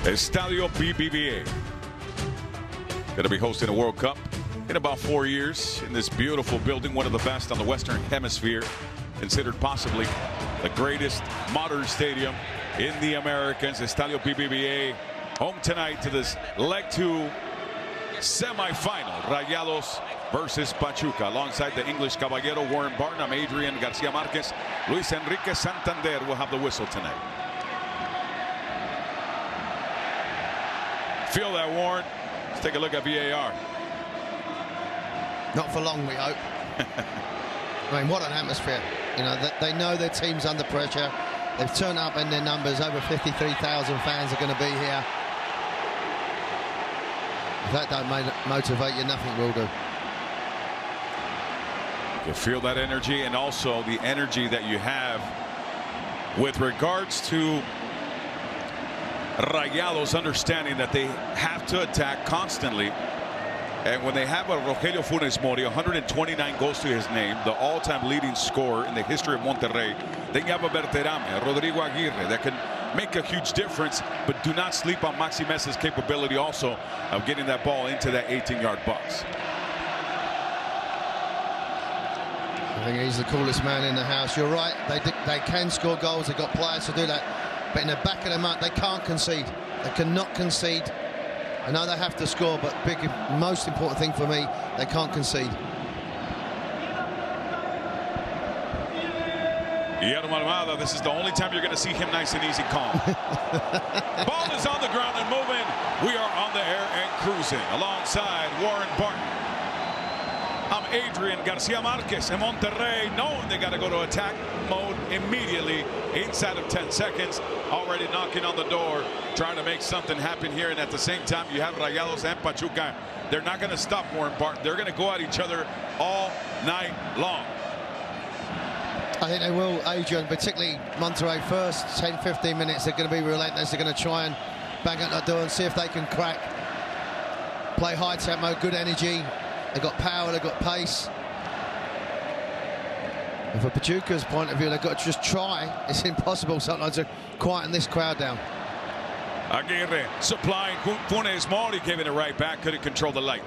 Estadio BBVA. Going to be hosting a World Cup in about 4 years in this beautiful building, one of the best on the Western Hemisphere, considered possibly the greatest modern stadium in the Americas. Estadio BBVA home tonight to this leg 2 semifinal. Rayados versus Pachuca. Alongside the English Caballero Warren Barton, I'm Adrian Garcia Marquez. Luis Enrique Santander will have the whistle tonight. Feel that, Warren? Let's take a look at VAR. Not for long, we hope. I mean, what an atmosphere. You know, they know their team's under pressure. They've turned up in their numbers. Over 53,000 fans are going to be here. If that don't motivate you, nothing will do. You can feel that energy, and also the energy that you have with regards to Rayados understanding that they have to attack constantly. And when they have a Rogelio Funes Mori, 129 goals to his name, the all-time leading scorer in the history of Monterrey, then you have a Berterame, Rodrigo Aguirre, that can make a huge difference, but do not sleep on Maxi Mesa's capability also of getting that ball into that 18-yard box. I think he's the coolest man in the house. You're right, they can score goals. They've got players to do that. But in the back of the mind, they can't concede. They cannot concede. I know they have to score, but most important thing for me, they can't concede. Guillermo Almada, this is the only time you're going to see him nice and easy, calm. Ball is on the ground and moving. We are on the air and cruising alongside Warren Barton. I'm Adrian Garcia Marquez in Monterrey, knowing they got to go to attack mode immediately inside of 10 seconds. Already knocking on the door, trying to make something happen here. And at the same time, you have Rayados and Pachuca. They're not going to stop Warren Barton. They're going to go at each other all night long. I think they will, Adrian, particularly Monterrey. First 10-15 minutes, they're going to be relentless. They're going to try and bang at that door and see if they can crack. Play high tempo, good energy. They've got power, they've got pace. And for Pachuca's point of view, they've got to just try. It's impossible sometimes to quieten this crowd down. Aguirre supplying Funes Mori, giving it right back. Couldn't control the light.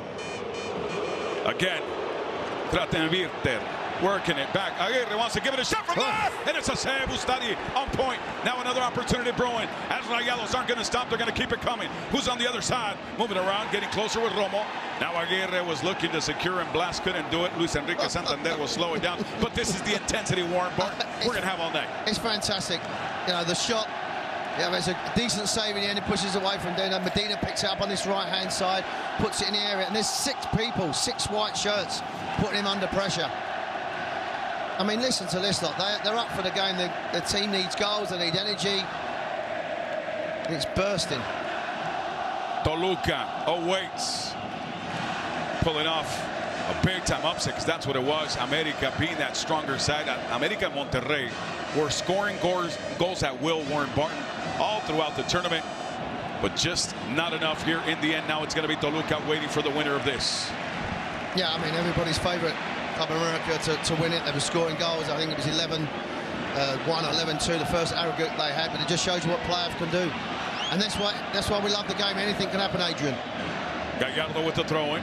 Again, Tratenvirter working it back. Aguirre wants to give it a shot from there, and it's a save. Ustadi on point. Now another opportunity brewing. As Rayados aren't going to stop, they're going to keep it coming. Who's on the other side? Moving around, getting closer with Romo. Now Aguirre was looking to secure and blast, couldn't do it. Luis Enrique Santander will slow it down. But this is the intensity, Warren Barton, we're going to have all night. It's fantastic. You know, the shot, yeah, it's a decent save in the end. It pushes away from Dino. Medina picks it up on this right-hand side, puts it in the area, and there's 6 people, 6 white shirts, putting him under pressure. I mean, listen to this lot. They're up for the game. The team needs goals. They need energy. It's bursting. Toluca awaits. Pulling off a big-time upset, because that's what it was. America being that stronger side. America and Monterrey were scoring goals at will, Warren Barton, all throughout the tournament. But just not enough here in the end. Now it's going to be Toluca waiting for the winner of this. Yeah, I mean, everybody's favourite Club America to win it. They were scoring goals. I think it was 11-1 or 11-2, the first aggregate they had. But it just shows you what players can do. And that's why we love the game. Anything can happen, Adrian. Gallardo with the throw-in.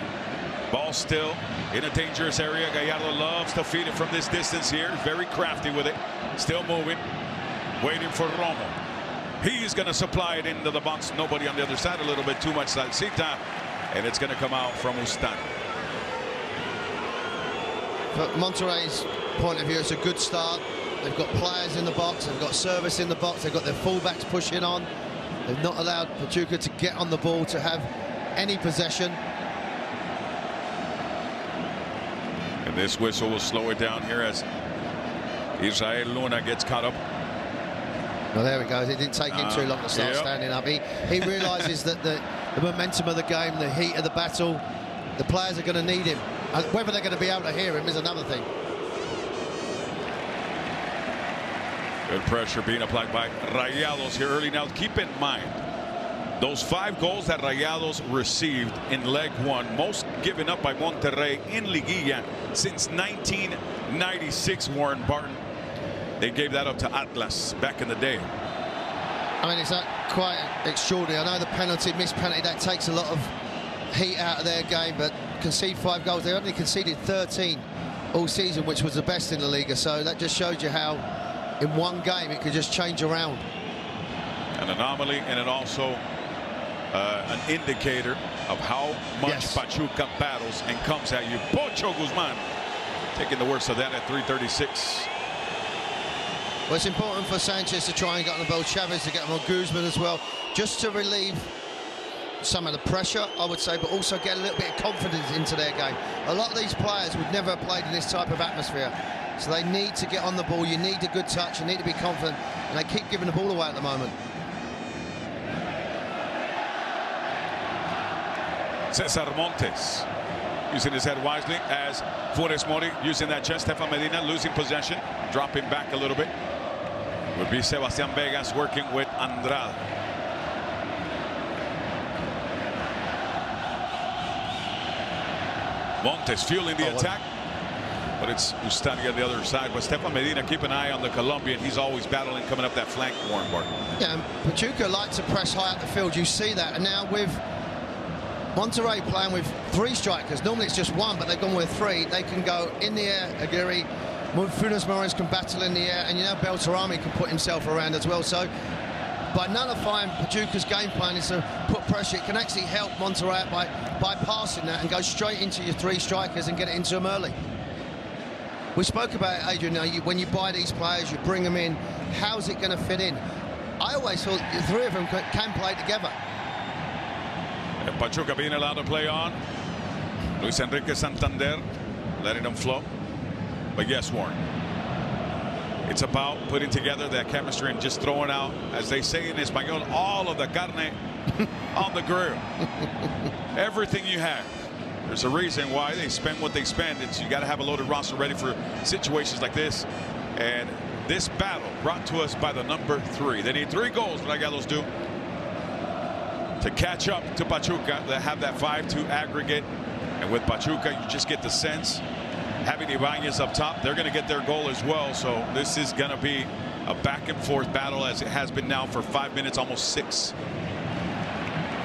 Ball still in a dangerous area. Gallardo loves to feed it from this distance here. Very crafty with it. Still moving. Waiting for Romo. He's going to supply it into the box. Nobody on the other side. A little bit too much salsita. And it's going to come out from Ustadi. From Monterrey's point of view, it's a good start. They've got players in the box. They've got service in the box. They've got their fullbacks pushing on. They've not allowed Pachuca to get on the ball, to have any possession. And this whistle will slow it down here as Israel Luna gets caught up. Well, there we go. It didn't take him too long to start standing up. He realises that the momentum of the game, the heat of the battle, the players are going to need him. Whether they're going to be able to hear him is another thing. Good pressure being applied by Rayados here early. Now, keep in mind, those 5 goals that Rayados received in leg 1, most given up by Monterrey in Liguilla since 1996, Warren Barton. They gave that up to Atlas back in the day. I mean, it's quite extraordinary. I know the missed penalty, that takes a lot of heat out of their game, but concede 5 goals. They only conceded 13 all season, which was the best in the Liga. So that just shows you how in one game it could just change around. An anomaly, and it also an indicator of how much Pachuca battles and comes at you. Pocho Guzman taking the worst of that at 3:36. Well, it's important for Sanchez to try and get on the ball, Chavez to get on Guzman as well, just to relieve some of the pressure, I would say, but also get a little bit of confidence into their game. A lot of these players would never have played in this type of atmosphere, so they need to get on the ball. You need a good touch, you need to be confident, and they keep giving the ball away at the moment. Cesar Montes using his head wisely as Funes Mori using that chest. Stefan Medina losing possession, dropping back a little bit. Would be Sebastian Vegas working with Andrade. Montes fueling the attack, but it's Ustani on the other side. But Stefan Medina, keep an eye on the Colombian. He's always battling coming up that flank, Warren Barton. Yeah, and Pachuca like to press high up the field. You see that, and now with Monterrey playing with 3 strikers. Normally it's just 1, but they've gone with 3. They can go in the air. Aguirre, Funes Mori can battle in the air, and you know Beltrami can put himself around as well. So by nullifying Pachuca's game plan is to put pressure. It can actually help Monterrey by passing that and go straight into your 3 strikers and get it into them early. We spoke about it, Adrian. When you buy these players, you bring them in, how's it going to fit in? I always thought the 3 of them can play together. And Pachuca being allowed to play on. Luis Enrique Santander letting them flow. But yes, Warren, it's about putting together that chemistry and just throwing out, as they say in Espanol, all of the carne on the grill. Everything you have. There's a reason why they spend what they spend. It's you got to have a loaded roster ready for situations like this. And this battle brought to us by the number 3. They need 3 goals, Rayados do, to catch up to Pachuca. They have that 5-2 aggregate. And with Pachuca, you just get the sense, having Ibanez up top, they're going to get their goal as well. So this is going to be a back and forth battle, as it has been now for 5 minutes, almost 6.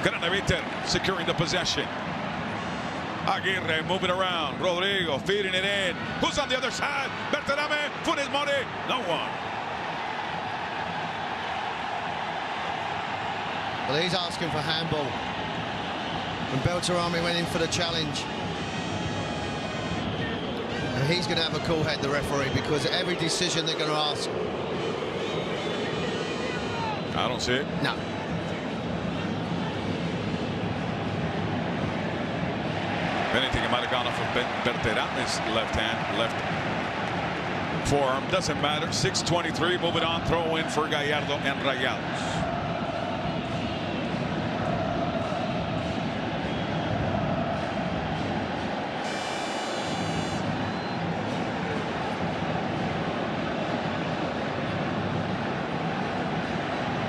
Granaviter securing the possession. Aguirre moving around. Rodrigo feeding it in. Who's on the other side? Berterame, Funes Mori. No one. Well, he's asking for handball. And Beltrami went in for the challenge. And he's going to have a cool head, the referee, because every decision they're going to ask. I don't see it. No. If anything, it might have gone off of Berterame's left hand, left forearm. Doesn't matter. 6:23. Moving on. Throw in for Gallardo and Rayados.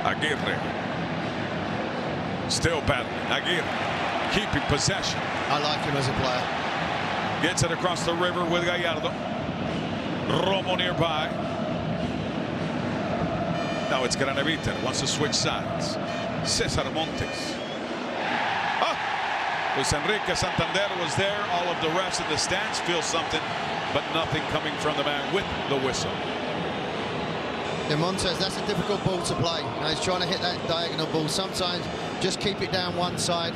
Aguirre still battling. Aguirre keeping possession. I like him as a player. Gets it across the river with Gallardo. Romo nearby. Now it's Granaviter. Wants to switch sides. Cesar Montes. Luis Enrique Santander was there. All of the refs in the stands feel something, but nothing coming from the man with the whistle. Yeah, Montes, that's a difficult ball to play. He's trying to hit that diagonal ball. Sometimes just keep it down one side.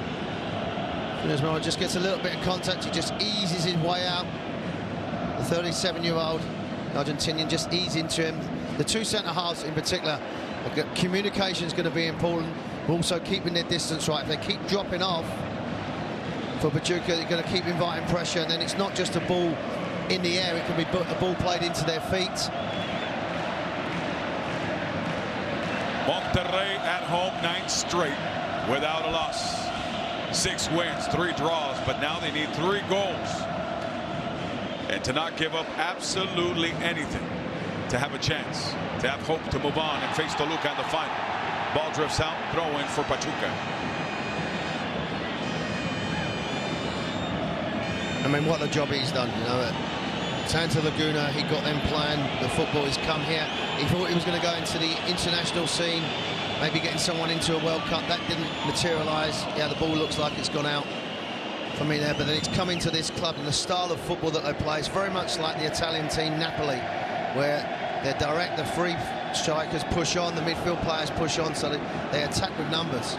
Funes Mori just gets a little bit of contact. He just eases his way out. The 37-year-old Argentinian just ease into him. The 2 centre-halves in particular, communication is going to be important. Also keeping their distance right. If they keep dropping off for Pachuca, they're going to keep inviting pressure. And then it's not just a ball in the air. It can be a ball played into their feet. Monterrey at home, 9 straight without a loss. 6 wins, 3 draws, but now they need 3 goals. And to not give up absolutely anything to have a chance, to have hope to move on and face Toluca in the final. Ball drifts out, throw in for Pachuca. I mean, what a job he's done, you know. Santa Laguna, he got them playing. The football has come here. He thought he was going to go into the international scene. maybe getting someone into a World Cup. That didn't materialise. Yeah, the ball looks like it's gone out for me there, but then it's come into this club and the style of football that they play. It's very much like the Italian team Napoli, where they're direct, the free strikers push on, the midfield players push on, so they attack with numbers.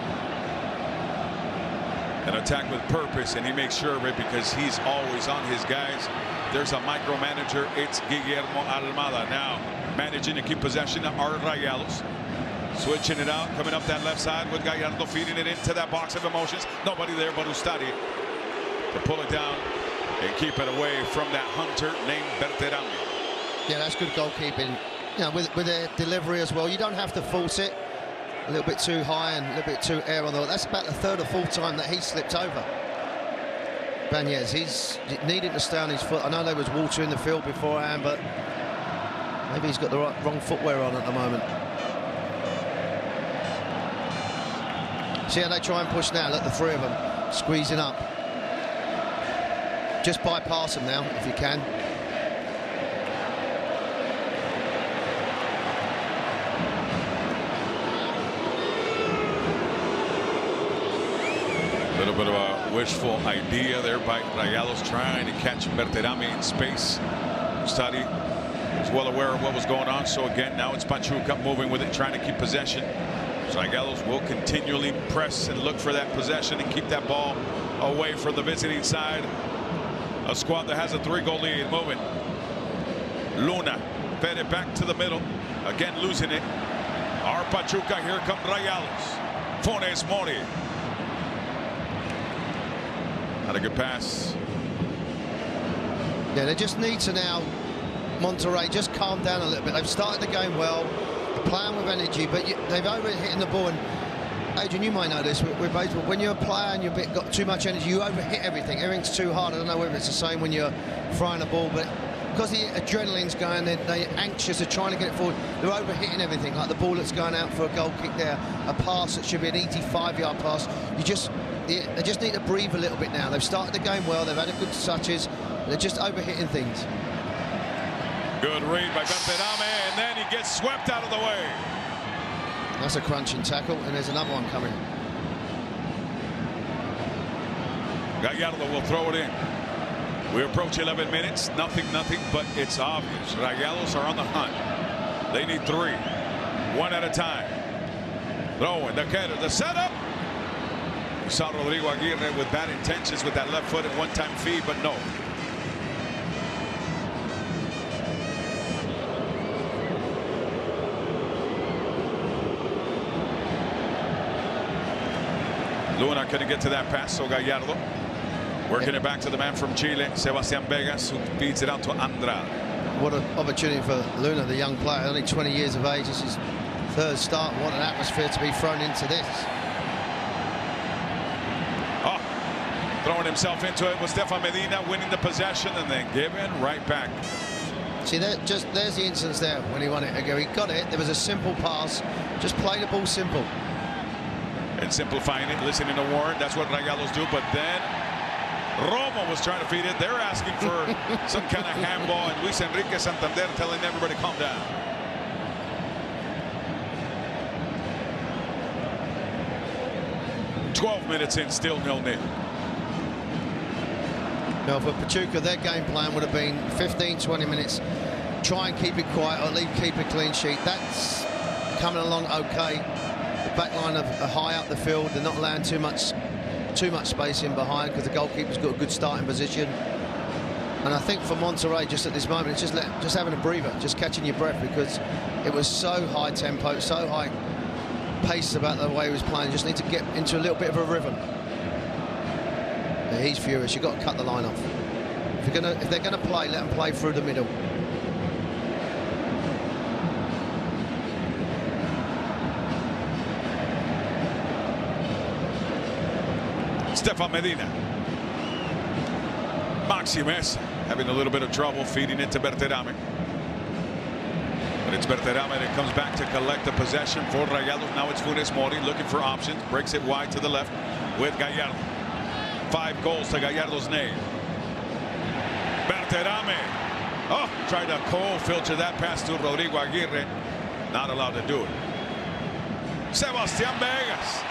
An attack with purpose, and he makes sure of it because he's always on his guys. There's a micromanager. It's Guillermo Almada now managing to keep possession of our Rayalos. Switching it out, coming up that left side with Gallardo, feeding it into that box of emotions. Nobody there but Ustadi to pull it down and keep it away from that hunter named Berterame. Yeah, that's good goalkeeping. You know, with their delivery as well. You don't have to force it. A little bit too high and a little bit too air on the. That's about the third or fourth time that he slipped over. Banez, he's needing to stay on his foot. I know there was water in the field beforehand, but maybe he's got the wrong footwear on at the moment. See how they try and push now. Look, the three of them squeezing up. Just bypass them now if you can. A little bit of a wishful idea there by Rayalos, trying to catch Berterame in space. Ustadi was well aware of what was going on, so again now it's Pachuca moving with it, trying to keep possession. So Rayalos will continually press and look for that possession and keep that ball away from the visiting side. A squad that has a 3-goal lead moving. Luna fed it back to the middle, again losing it. Our Pachuca, here come Rayalos. Funes Mori. Had a good pass. Yeah, they just need to now, Monterrey, just calm down a little bit. They've started the game well, they're playing with energy, but they've overhit the ball. And Adrian, you might know this, we're baseball. When you're a player and you've got too much energy, you overhit everything. Everything's too hard. I don't know whether it's the same when you're frying a ball, but because the adrenaline's going, they're anxious, they're trying to get it forward. They're overhitting everything, like the ball that's going out for a goal kick there, a pass that should be an 85-yard pass. They just need to breathe a little bit now. They've started the game well, they've had a good touches, they're just overhitting things. Good read by Berterame, and then he gets swept out of the way. That's a crunching tackle, and there's another one coming. Gallardo will throw it in. We approach 11 minutes, nothing, but it's obvious. Rayalos are on the hunt. They need 3, one at a time. Throwing the header, the setup. We saw Rodrigo Aguirre with bad intentions with that left foot at one-time feed, but no. Luna couldn't get to that pass, so Gallardo working it back to the man from Chile, Sebastián Vegas, who feeds it out to Andrade. What an opportunity for Luna, the young player, only 20 years of age. This is his third start. What an atmosphere to be thrown into this. Oh, throwing himself into it was Stefan Medina, winning the possession and then giving right back. See, there's the instance there when he won it. He got it. There was a simple pass. Just play the ball simple. And simplifying it, listening to Warren, that's what Rayalos do. But then Romo was trying to feed it. They're asking for some kind of handball, and Luis Enrique Santander telling everybody calm down. "12 minutes in, still 0-0. Now for Pachuca, their game plan would have been 15-20 minutes. Try and keep it quiet, or at least keep a clean sheet. That's coming along okay. The back line are high up the field. They're not allowing too much space in behind because the goalkeeper's got a good starting position. And I think for Monterrey, just at this moment, it's just having a breather, just catching your breath, because it was so high tempo, so high pace about the way he was playing. Just need to get into a little bit of a rhythm. Yeah, he's furious. You've got to cut the line off. If they're gonna play, let them play through the middle. Stefan Medina. Maximes having a little bit of trouble feeding it to Berterame. But it's Berterame that comes back to collect the possession for Rayalos. Now it's Funes Mori looking for options. Breaks it wide to the left with Gallardo. 5 goals to Gallardo's name. Berterame. Oh, tried to cold filter that pass to Rodrigo Aguirre. Not allowed to do it. Sebastian Vegas.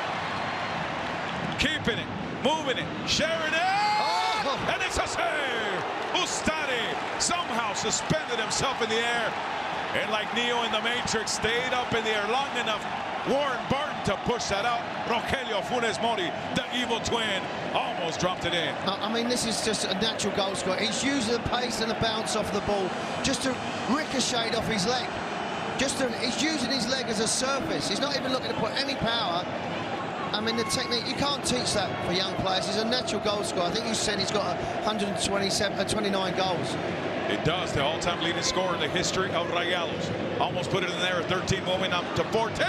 Keeping it, moving it, sharing it. Oh! And it's a save. Ustari somehow suspended himself in the air. And like Neo in the Matrix, stayed up in the air long enough. Warren Barton to push that out. Rogelio Funes Mori, the evil twin, almost dropped it in. I mean, this is just a natural goal scorer. He's using the pace and the bounce off the ball just to ricochet off his leg. He's using his leg as a surface. He's not even looking to put any power. I mean, the technique, you can't teach that for young players. He's a natural goal scorer. I think you said he's got 29 goals. It does. The all-time leading scorer in the history of Rayados. Almost put it in there at 13, moving up to 14.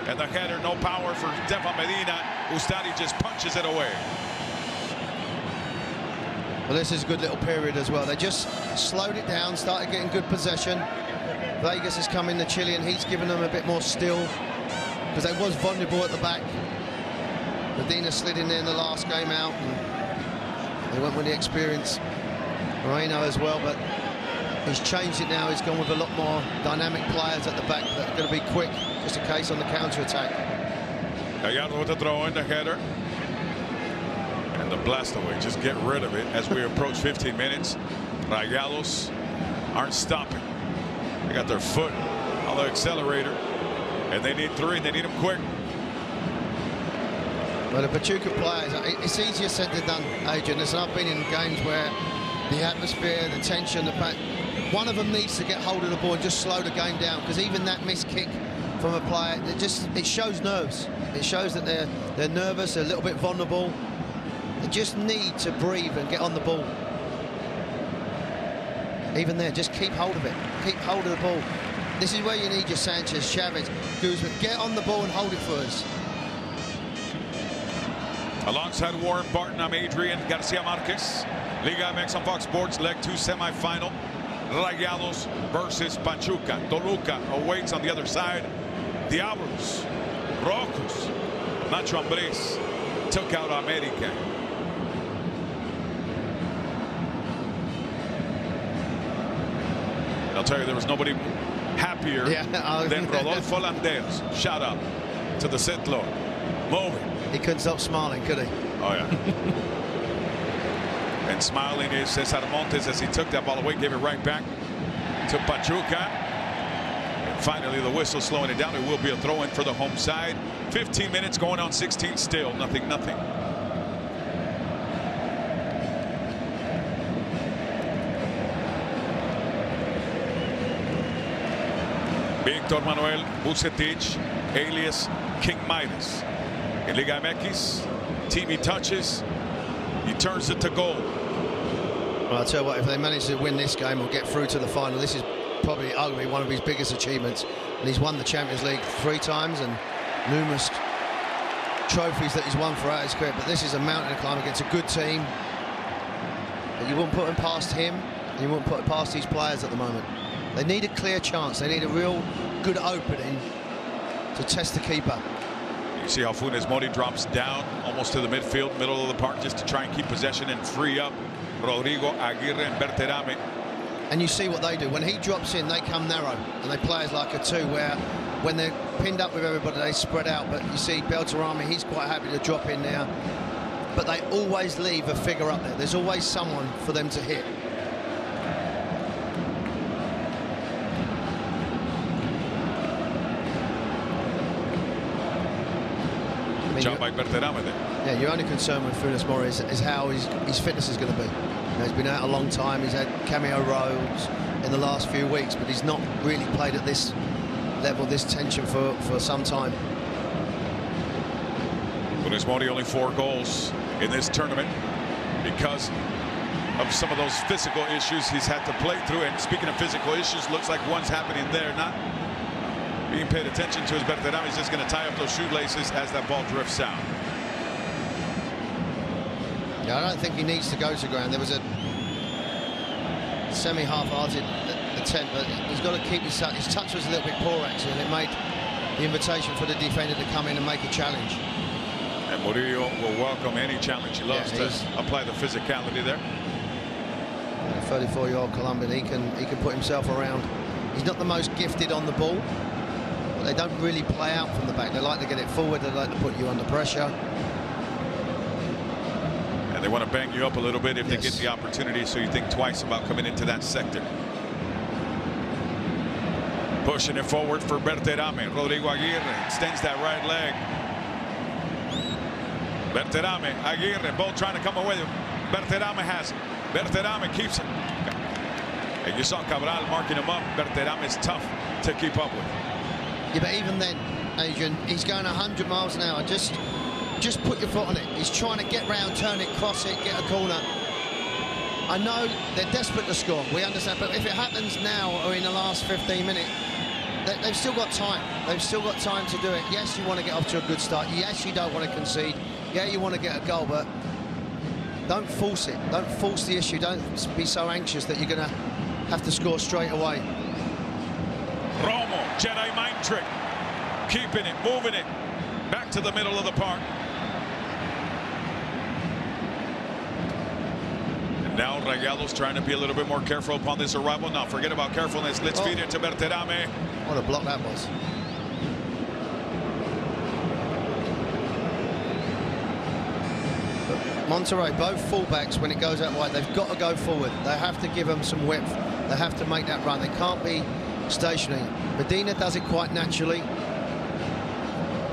And the header, no power for Stefan Medina. Ustari just punches it away. Well, this is a good little period as well. They just slowed it down, started getting good possession. Vegas has come in, the Chilean. He's given them a bit more still because they was vulnerable at the back. Medina slid in there in the last game out. And they went with the experience. Moreno as well, but he's changed it now. He's gone with a lot more dynamic players at the back that are going to be quick, just in case on the counter-attack. Gallardo with the throw in, the header. And the blast away. Just get rid of it as we approach 15 minutes. Rayados aren't stopping. They got their foot on the accelerator. And they need 3, and they need them quick. Well, the Pachuca players, it's easier said than done, Adrian. Listen, I've been in games where the atmosphere, the tension, the fact one of them needs to get hold of the ball and just slow the game down, because even that missed kick from a player, it shows nerves. It shows that they're nervous, they're a little bit vulnerable. They just need to breathe and get on the ball. Even there, just keep hold of it. Keep hold of the ball. This is where you need your Sanchez, Chavez, Guzman. Get on the ball and hold it for us. Alongside Warren Barton, I'm Adrian Garcia Marquez. Liga MX on Fox Sports, Leg 2 semifinal. Rayados versus Pachuca. Toluca awaits on the other side. Diablos, Rojos, Nacho Ambriz took out America. I'll tell you, there was nobody happier than Rodolfo Landeros. Shout out to the Setlo. Moving. He couldn't stop smiling, could he? Oh, yeah. And smiling is Cesar Montes as he took that ball away, gave it right back to Pachuca. And finally, the whistle slowing it down. It will be a throw-in for the home side. 15 minutes going on 16 still. Nothing. Victor Manuel Vucetich, alias King Midas. In Liga MX, team he touches, he turns it to goal. Well, I'll tell you what, if they manage to win this game or get through to the final, this is probably arguably one of his biggest achievements. And he's won the Champions League 3 times and numerous trophies that he's won throughout his career. But this is a mountain to climb against a good team. But you wouldn't put him past him, and you wouldn't put it past these players at the moment. They need a clear chance. They need a real good opening to test the keeper. You see how Funes Mori drops down almost to the midfield, middle of the park, just to try and keep possession and free up Rodrigo Aguirre and Berterame. And you see what they do. When he drops in, they come narrow, and they play as like a 2, where when they're pinned up with everybody, they spread out. But you see Berterame, he's quite happy to drop in there. But they always leave a figure up there. There's always someone for them to hit. Job by Berterame there. Yeah, your only concern with Funes Mori is how his fitness is going to be. You know, he's been out a long time. He's had cameo roles in the last few weeks, but he's not really played at this level, this tension for some time. Funes Mori only 4 goals in this tournament because of some of those physical issues he's had to play through. And speaking of physical issues, looks like one's happening there. Not being paid attention to his Berterame. He's just going to tie up those shoelaces as that ball drifts out. Yeah, I don't think he needs to go to ground. There was a semi-half-hearted attempt, but he's got to keep his touch. His touch was a little bit poor, actually, and it made the invitation for the defender to come in and make a challenge. And Murillo will welcome any challenge. He loves to apply the physicality there. A 34-year-old Colombian, he can put himself around. He's not the most gifted on the ball, but they don't really play out from the back. They like to get it forward. They like to put you under pressure. And they want to bang you up a little bit if Yes. they get the opportunity, so you think twice about coming into that sector. Pushing it forward for Berterame. Rodrigo Aguirre extends that right leg. Berterame, Aguirre, both trying to come away. Berterame has it. Berterame keeps it. And you saw Cabral marking him up. Berterame is tough to keep up with. Yeah, but even then, Adrian, he's going 100 miles an hour. Just put your foot on it. He's trying to get round, turn it, cross it, get a corner. I know they're desperate to score. We understand. But if it happens now or in the last 15 minutes, they've still got time. They've still got time to do it. Yes, you want to get off to a good start. Yes, you don't want to concede. Yeah, you want to get a goal, but don't force it. Don't force the issue. Don't be so anxious that you're going to have to score straight away. Romo, Jedi mind trick. Keeping it, moving it. Back to the middle of the park. And now Rayados trying to be a little bit more careful upon this arrival. Now forget about carefulness. Let's feed it to Berterame. What a block that was. Monterrey, both fullbacks, when it goes out wide, they've got to go forward. They have to give them some width. They have to make that run. They can't be stationary. Medina does it quite naturally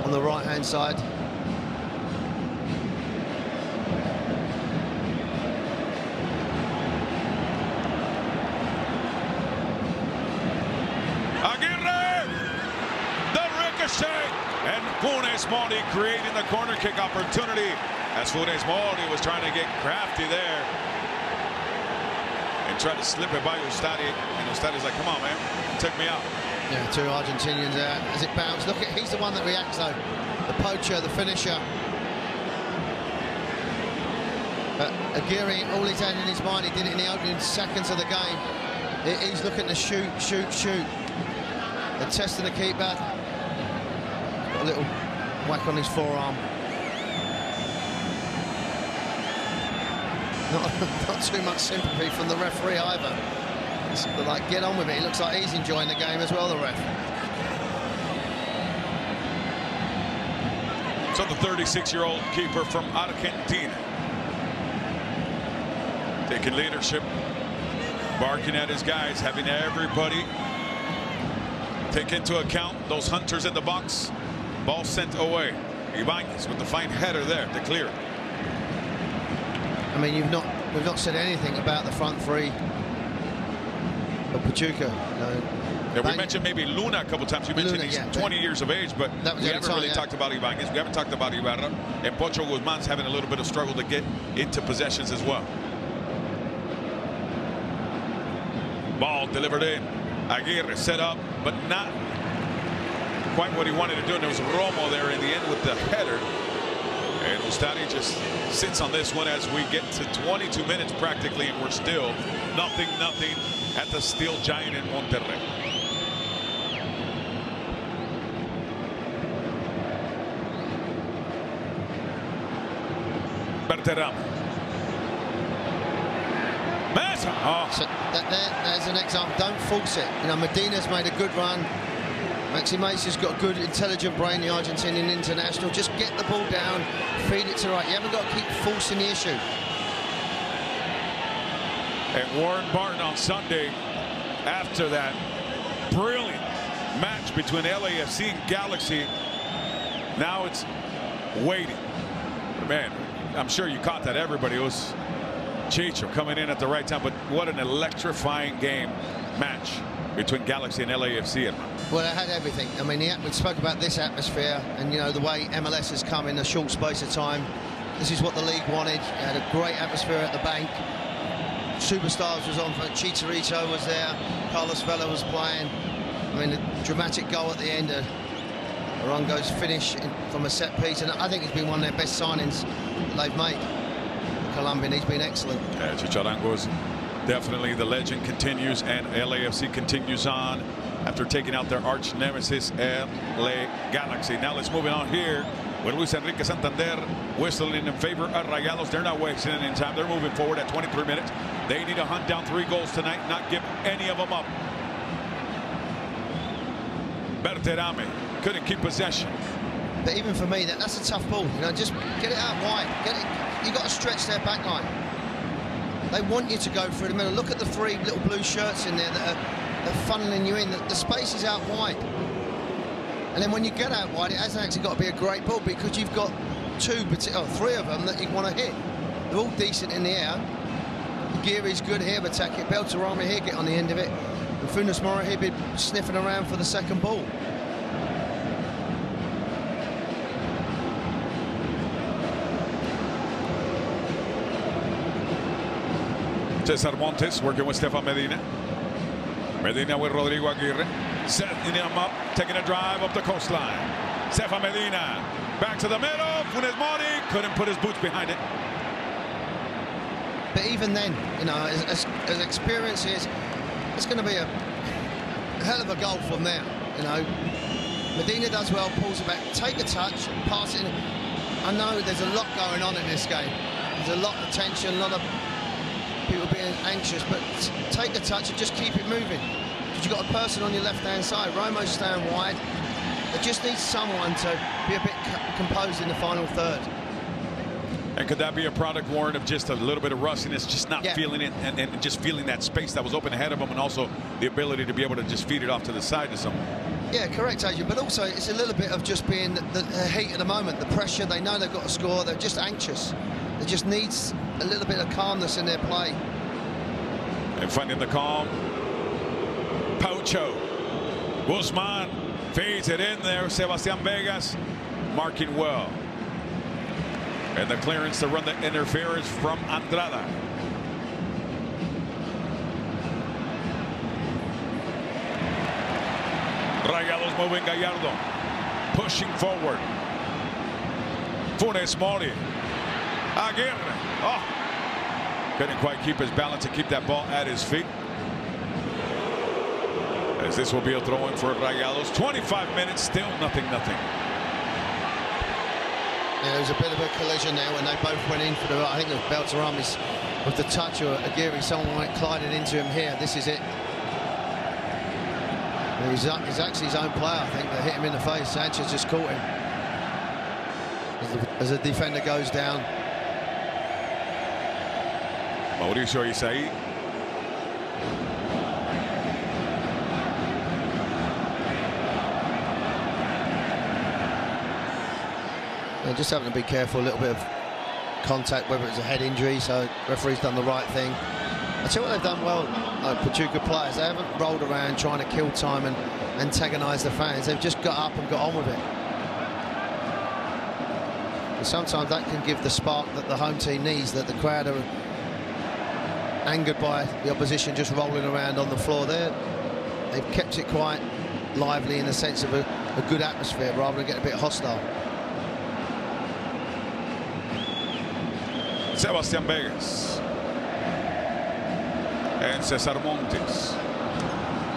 on the right-hand side. Aguirre! The ricochet! And Funes Mori creating the corner kick opportunity as Funes Mori was trying to get crafty there and tried to slip it by Ustadi. And Ustadi's like, come on, man, take me out. Yeah, two Argentinians out as it bounced. Look, he's the one that reacts, though. The poacher, the finisher. But Aguirre, all he's had in his mind, he did it in the opening seconds of the game. He's looking to shoot. They're testing the keeper. Got a little whack on his forearm. Not too much sympathy from the referee either. It's like, get on with it. It looks like he's enjoying the game as well, the ref. So the 36-year-old keeper from Argentina taking leadership, barking at his guys, having everybody take into account those hunters in the box. Ball sent away. Ibanez with the fine header there to clear it. I mean, we've not said anything about the front three of Pachuca. Yeah, we mentioned maybe Luna a couple times. You mentioned he's 20 years of age, but we haven't really talked about Ibanez. We haven't talked about Ibarra. And Pocho Guzman's having a little bit of struggle to get into possessions as well. Ball delivered in. Aguirre set up, but not quite what he wanted to do. And there was Romo there in the end with the header. And Ustadi just sits on this one as we get to 22 minutes practically, and we're still nothing at the Steel Giant in Monterrey. Berterame. Oh. So there's an example. Don't force it. You know, Medina's made a good run. Maxi Mesia's got a good, intelligent brain, the Argentinian international. Just get the ball down, feed it to right. You haven't got to keep forcing the issue. And Warren Barton on Sunday, after that brilliant match between LAFC and Galaxy, now it's waiting. Man, I'm sure you caught that. Everybody was Chicho coming in at the right time, but what an electrifying match between Galaxy and LAFC. Well, it had everything. I mean, we spoke about this atmosphere and, you know, the way MLS has come in a short space of time. This is what the league wanted. It had a great atmosphere at the bank. Superstars was on. Chicharito was there. Carlos Vela was playing. I mean, a dramatic goal at the end. Arango's finish from a set piece, and I think it's been one of their best signings they've made. Colombian, he's been excellent. Yeah, Chicharango's definitely the legend continues, and LAFC continues on after taking out their arch nemesis, LA Galaxy. Now let's move on here with Luis Enrique Santander whistling in favor of Rayados. They're not wasting any time. They're moving forward at 23 minutes. They need to hunt down 3 goals tonight, not give any of them up. Berterame couldn't keep possession. But even for me, that's a tough ball. You know, just get it out wide. Get it. You got to stretch their back line. They want you to go through the middle. Look at the 3 little blue shirts in there that are funneling you in. The space is out wide. And then when you get out wide, it hasn't actually got to be a great ball because you've got 3 of them that you want to hit. They're all decent in the air. Aguirre's good here, attack it. Beltrami here, get on the end of it. And Funes Mori here be sniffing around for the second ball. Cesar Montes working with Stefan Medina. Medina with Rodrigo Aguirre. Setting him up, taking a drive up the coastline. Stefan Medina back to the middle. Funes Mori couldn't put his boots behind it. But even then, you know, as experience is, it's going to be a hell of a goal from there. You know, Medina does well, pulls it back, take a touch, pass it in. I know there's a lot going on in this game. There's a lot of tension, a lot of people being anxious, but take a touch and just keep it moving. Because you've got a person on your left-hand side. Romo's staying wide. It just needs someone to be a bit composed in the final third. And could that be a product, Warren, of just a little bit of rustiness, just not feeling it, and just feeling that space that was open ahead of him, and also the ability to be able to just feed it off to the side to someone? Yeah, correct, Adrian. But also, it's a little bit of just being the heat of the moment, the pressure. They know they've got to score. They're just anxious. It just needs a little bit of calmness in their play. And finding the calm. Paucho. Guzman feeds it in there. Sebastian Vegas marking well. And the clearance to run the interference from Andrada. Rayados moving, Gallardo pushing forward. Funes Mori. Aguirre. Oh, couldn't quite keep his balance and keep that ball at his feet. As this will be a throw in for Rayados. 25 minutes, still nothing. Yeah, there was a bit of a collision there when they both went in for the. I think it was Beltrami's with the touch, or Aguirre. Someone might collided into him here. This is it. He's actually his own player, I think, that hit him in the face. Sanchez just caught him as the defender goes down. Mauricio Isai. Just having to be careful, a little bit of contact, whether it's a head injury, so referee's done the right thing. I tell you what they've done well, Pachuca players, they haven't rolled around trying to kill time and antagonise the fans. They've just got up and got on with it. And sometimes that can give the spark that the home team needs, that the crowd are angered by the opposition just rolling around on the floor there. They've kept it quite lively in the sense of a good atmosphere rather than get a bit hostile. Sebastian Vegas and Cesar Montes.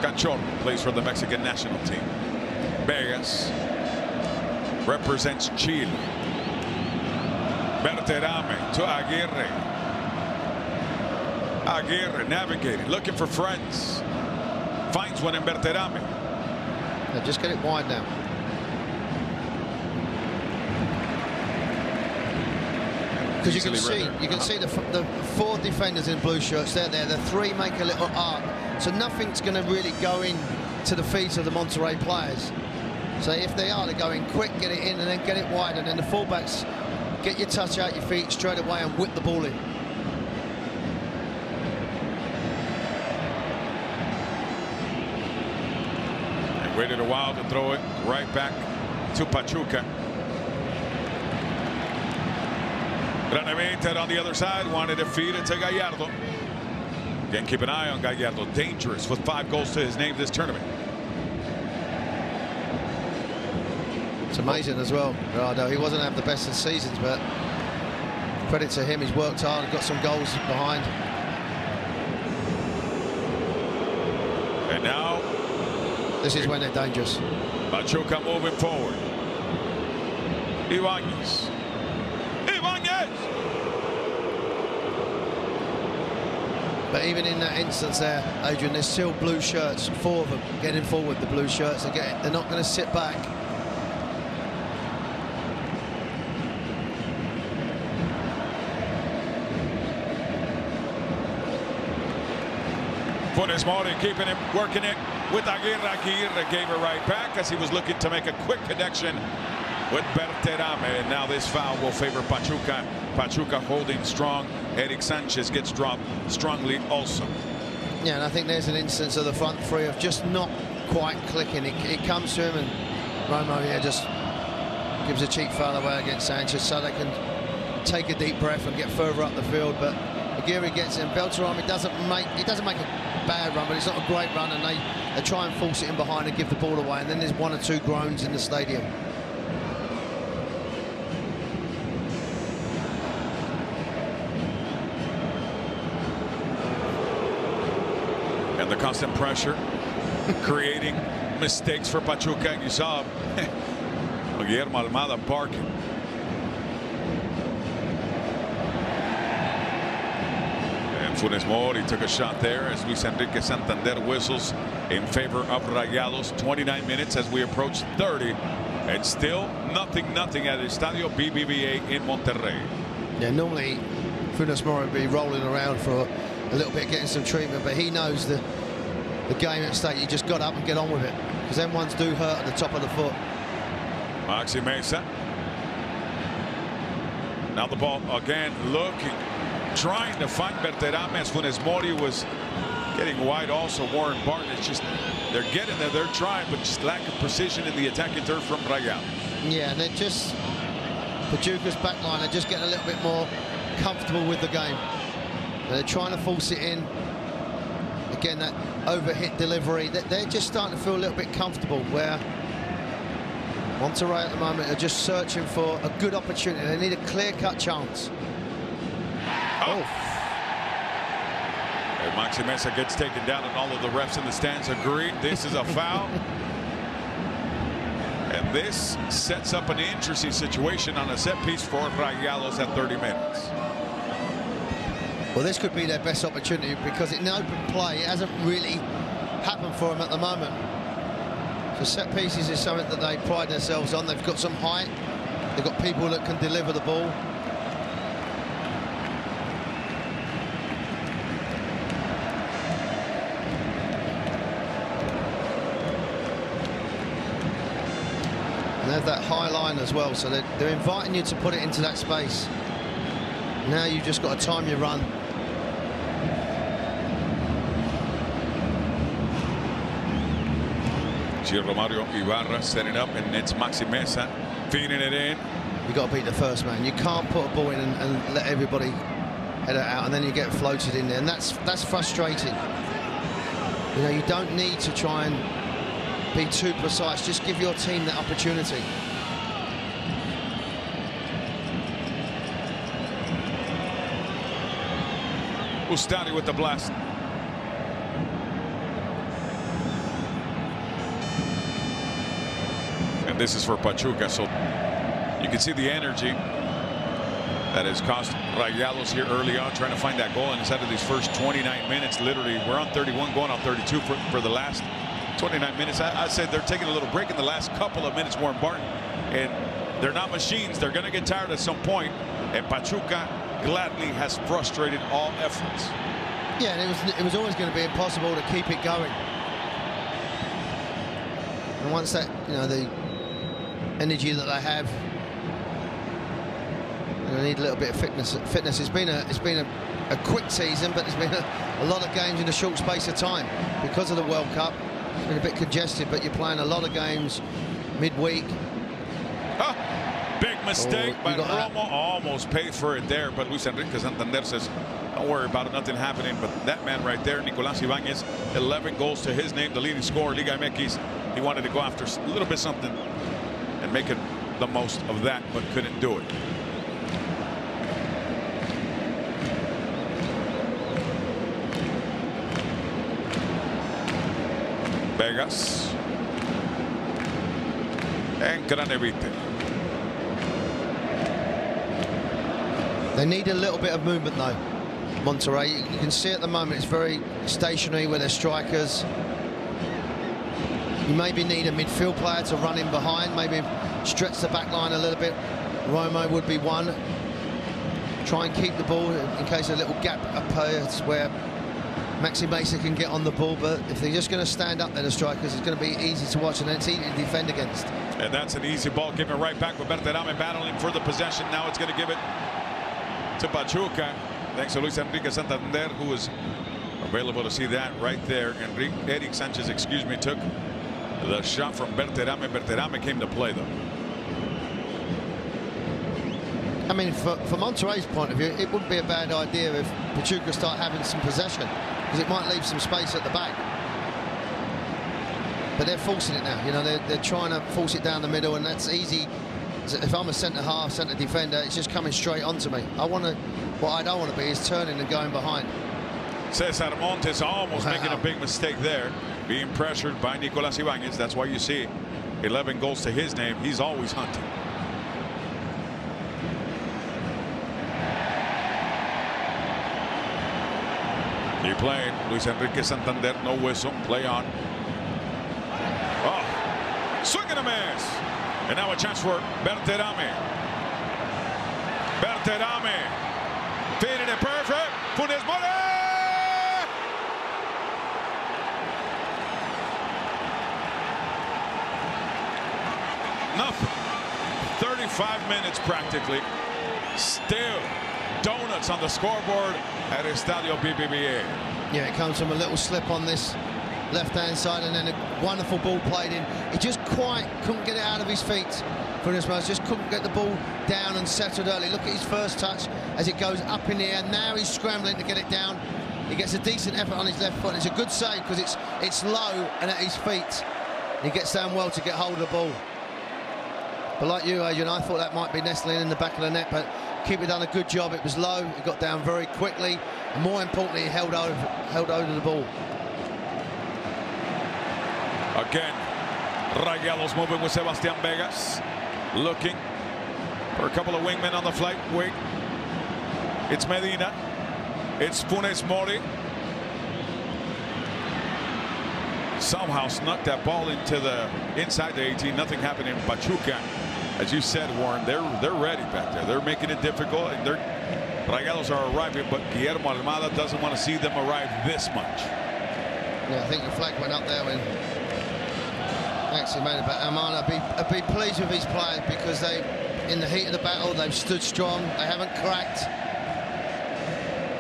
Cachorro plays for the Mexican national team. Vegas represents Chile. Berterame to Aguirre. Aguirre navigating, looking for friends. Finds one in Berterame. Yeah, just get it wide now. Because you can see the 4 defenders in blue shirts. They're there. The 3 make a little arc, so nothing's going to really go in to the feet of the Monterrey players. So if they are, they go in quick, get it in, and then get it wide, and then the fullbacks get your touch out your feet straight away and whip the ball in. And waited a while to throw it right back to Pachuca. Granaventer on the other side wanted to feed it to Gallardo. Again, keep an eye on Gallardo. Dangerous with 5 goals to his name this tournament. It's amazing as well, Gerardo. He wasn't having the best of seasons, but credit to him. He's worked hard and got some goals behind. And now, this is when they're dangerous. Pachuca moving forward. Ibañez. But even in that instance there, Adrian, there's still blue shirts, 4 of them getting forward, the blue shirts. They're not going to sit back. Funes Mori keeping him, working it with Aguirre. Aguirre gave it right back as he was looking to make a quick connection with Berterame. And now this foul will favor Pachuca. Pachuca holding strong. Eric Sanchez gets dropped strongly also. Yeah, and I think there's an instance of the front three of just not quite clicking. It comes to him, and Romo here just gives a cheap foul away against Sanchez so they can take a deep breath and get further up the field. But Aguirre gets it, and Berterame doesn't make a bad run, but it's not a great run, and they try and force it in behind and give the ball away, and then there's 1 or 2 groans in the stadium. And the constant pressure creating mistakes for Pachuca. You saw Guillermo Almada barking. Funes Mori took a shot there as Luis Enrique Santander whistles in favor of Rayados. 29 minutes as we approach 30, and still nothing at Estadio BBVA in Monterrey. Yeah, normally Funes Mori would be rolling around for a little bit, getting some treatment, but he knows the game at stake. You just got up and get on with it, because them ones do hurt at the top of the foot. Maxi Mesa. Now the ball again, trying to find Berterame as Funes Mori was getting wide. Also Warren Barton. It's just they're getting there, they're trying, but just lack of precision in the attacking third from Rayados. Yeah, and they're just Pachuca's back line. They're just getting a little bit more comfortable with the game. They're trying to force it in. Again, that overhit delivery. They're just starting to feel a little bit comfortable, where Monterrey at the moment are just searching for a good opportunity. They need a clear-cut chance. Oh. And Maxi Mesa gets taken down, and all of the refs in the stands agree this is a foul. And this sets up an interesting situation on a set piece for Rayados at 30 minutes. Well, this could be their best opportunity, because in open play it hasn't really happened for them at the moment. So set pieces is something that they pride themselves on. They've got some height. They've got people that can deliver the ball. They have that high line as well, so they're inviting you to put it into that space. Now you've just got to time your run. Gio Romario Ibarra setting up, and it's Maxi Mesa feeding it in. You've got to beat the first man. You can't put a ball in and let everybody head it out, and then you get floated in there, and that's frustrating. You know, you don't need to try and be too precise. Just give your team that opportunity. Ustadi with the blast. And this is for Pachuca, so you can see the energy that has cost Rayados here early on, trying to find that goal. And inside of these first 29 minutes, literally, we're on 31, going on 32 for the last 29 minutes. I said they're taking a little break in the last couple of minutes, Warren Barton, and they're not machines. They're going to get tired at some point, and Pachuca gladly has frustrated all efforts. Yeah, and it was always going to be impossible to keep it going. And once that, you know, the energy that they have, they need a little bit of fitness. It's been a quick season, but there's been a lot of games in a short space of time because of the World Cup. It's been a bit congested, but you're playing a lot of games midweek. Big mistake, but Romo almost paid for it there. But Luis Enrique Santander says, don't worry about it, nothing happening. But that man right there, Nicolás Ibáñez, 11 goals to his name, the leading scorer, Liga MX. He wanted to go after a little bit something and make it the most of that, but couldn't do it. Vegas and Cranevite. They need a little bit of movement though. Monterrey. You can see at the moment it's very stationary with their strikers. You maybe need a midfield player to run in behind, maybe stretch the back line a little bit. Romo would be one. Try and keep the ball in case a little gap appears where Maxi Mesa can get on the ball, but if they're just going to stand up there, the strikers, it's going to be easy to watch and then it's easy to defend against. And that's an easy ball, giving it right back with Berterame battling for the possession. Now it's going to give it to Pachuca. Thanks to Luis Enrique Santander, who was available to see that right there. Eric Sanchez, excuse me, took the shot from Berterame. Berterame came to play, though. I mean, for Monterrey's point of view, it wouldn't be a bad idea if Pachuca start having some possession, because it might leave some space at the back. But they're forcing it now. You know, they're trying to force it down the middle, and that's easy. If I'm a centre-half, centre defender, it's just coming straight onto me. What I don't want to be is turning and going behind. Cesar Montes almost making a big mistake there, being pressured by Nicolas Ibanez. That's why you see 11 goals to his name. He's always hunting. He played. Luis Enrique Santander, no whistle. Play on. Oh, swing and a miss. And now a chance for Berterame. Berterame. Feeding it perfect. Funes Mori. Nothing. 35 minutes practically. Still donuts on the scoreboard at Estadio BBVA. Yeah, it comes from a little slip on this left-hand side and then a wonderful ball played in. He just quite couldn't get it out of his feet. Funes Mori just couldn't get the ball down and settled early. Look at his first touch as it goes up in the air. Now he's scrambling to get it down. He gets a decent effort on his left foot. It's a good save because it's low and at his feet. He gets down well to get hold of the ball. But like you, Adrian, I thought that might be nestling in the back of the net, but keeper done a good job. It was low. It got down very quickly. And more importantly, he held over the ball. Again, Rayados moving with Sebastian Vegas. Looking for a couple of wingmen on the flight. Wait. It's Medina. It's Funes Mori. Somehow snuck that ball into the inside the 18. Nothing happened in Pachuca. As you said, Warren, they're ready back there. They're making it difficult, and Rayados are arriving, but Guillermo Almada doesn't want to see them arrive this much. Yeah, I think the flag went up there when actually made it. But Almada, I'd be pleased with these players because they, in the heat of the battle, they've stood strong. They haven't cracked.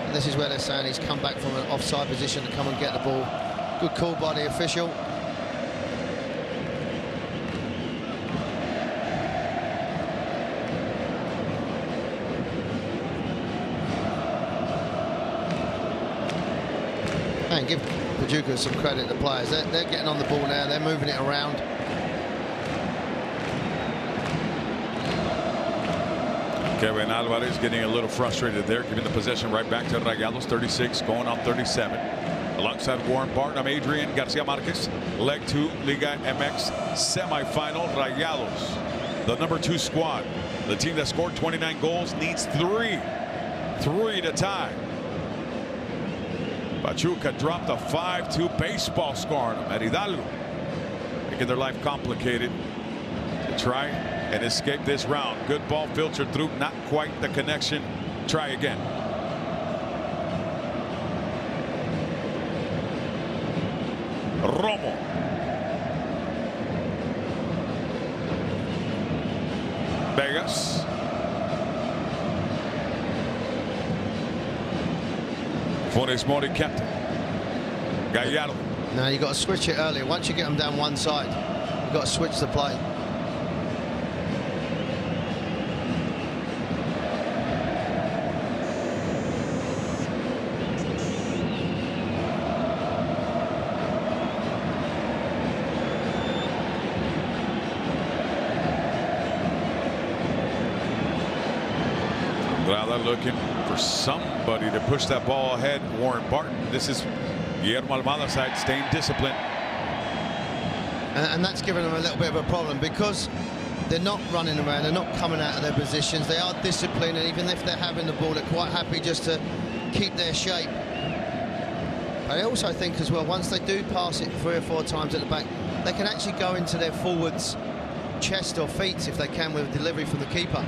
And this is where they're saying he's come back from an offside position to come and get the ball. Good call by the official. And give Pachuca some credit to the players. They're getting on the ball now. They're moving it around. Kevin Alvarez getting a little frustrated there, giving the possession right back to Rayados. 36 going on 37. Alongside Warren Barton, I'm Adrian Garcia Marquez. Leg 2 Liga MX semifinal. Rayados, the #2 squad, the team that scored 29 goals, needs 3 to tie. Pachuca dropped a 5-2 baseball score on them at Hidalgo, making their life complicated to try and escape this round. Good ball filtered through, not quite the connection. Try again. Romo. Vegas. Funes Mori kept it. Gallardo. Now you got to switch it earlier. Once you get them down one side, you've got to switch the play. Looking for somebody to push that ball ahead. Warren Barton. This is Guillermo Almada's side staying disciplined. And that's given them a little bit of a problem because they're not running around. They're not coming out of their positions. They are disciplined, and even if they're having the ball, they're quite happy just to keep their shape. But I also think as well, once they do pass it 3 or 4 times at the back, they can actually go into their forwards' chest or feet if they can with a delivery from the keeper.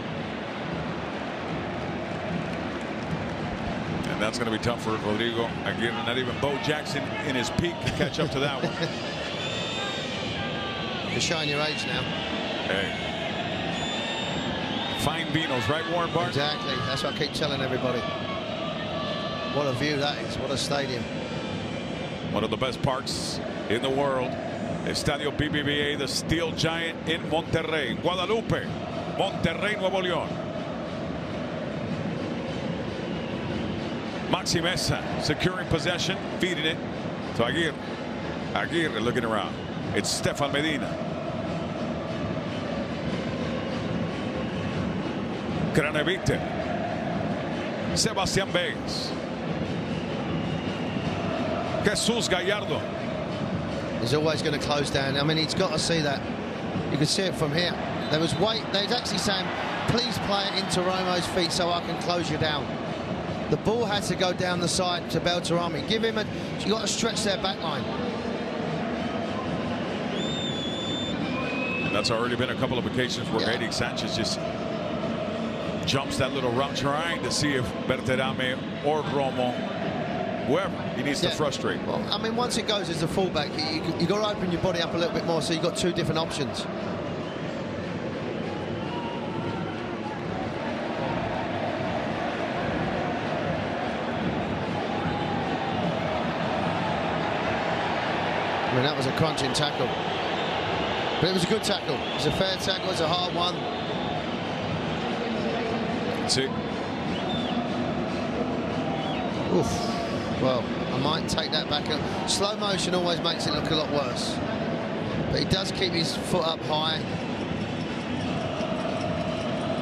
And that's going to be tough for Rodrigo. Again, not even Bo Jackson in his peak can catch up to that one. You're showing your age now. Hey. Fine Beanos, right, Warren Barton? Exactly. That's what I keep telling everybody. What a view that is. What a stadium. One of the best parks in the world. Estadio BBVA, the Steel Giant in Monterrey, Guadalupe, Monterrey, Nuevo León. Maxi Mesa securing possession, feeding it to Aguirre. Aguirre looking around. It's Stefan Medina. Cranevite. Sebastián Vegas. Jesus Gallardo. He's always going to close down. I mean, he's got to see that. You can see it from here. There was weight. They was actually saying, please play it into Romo's feet so I can close you down. The ball had to go down the side to Beltrami. Give him a... You got to stretch their back line. And that's already been a couple of occasions where Eric Sanchez just jumps that little route trying to see if Berterame or Romo, whoever he needs to frustrate. Well, I mean, once it goes as a fullback, you got to open your body up a little bit more, so you've got 2 different options. I mean, that was a crunching tackle. But it was a good tackle. It was a fair tackle. It was a hard one. See. Oof. Well, I might take that back up. Slow motion always makes it look a lot worse. But he does keep his foot up high.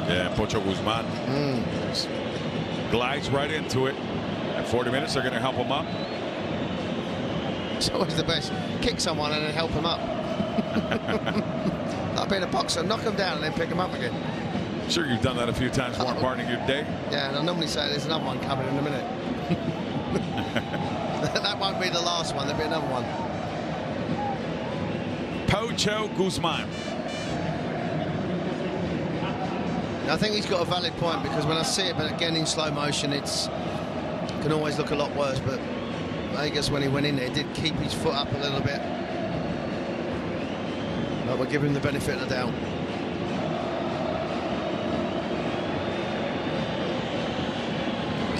Yeah, Pocho Guzman glides right into it. At 40 minutes, they're going to help him up. It's always the best. Kick someone and then help him up. Like being a boxer, knock him down and then pick him up again. Sure, you've done that a few times, Warren Barton, in your day. Yeah, and I normally say there's another one coming in a minute. That won't be the last one. There'll be another one. Pocho Guzman. I think he's got a valid point, because when I see it, but again in slow motion, it can always look a lot worse. But Vegas, when he went in there, did keep his foot up a little bit. But we'll give him the benefit of the doubt.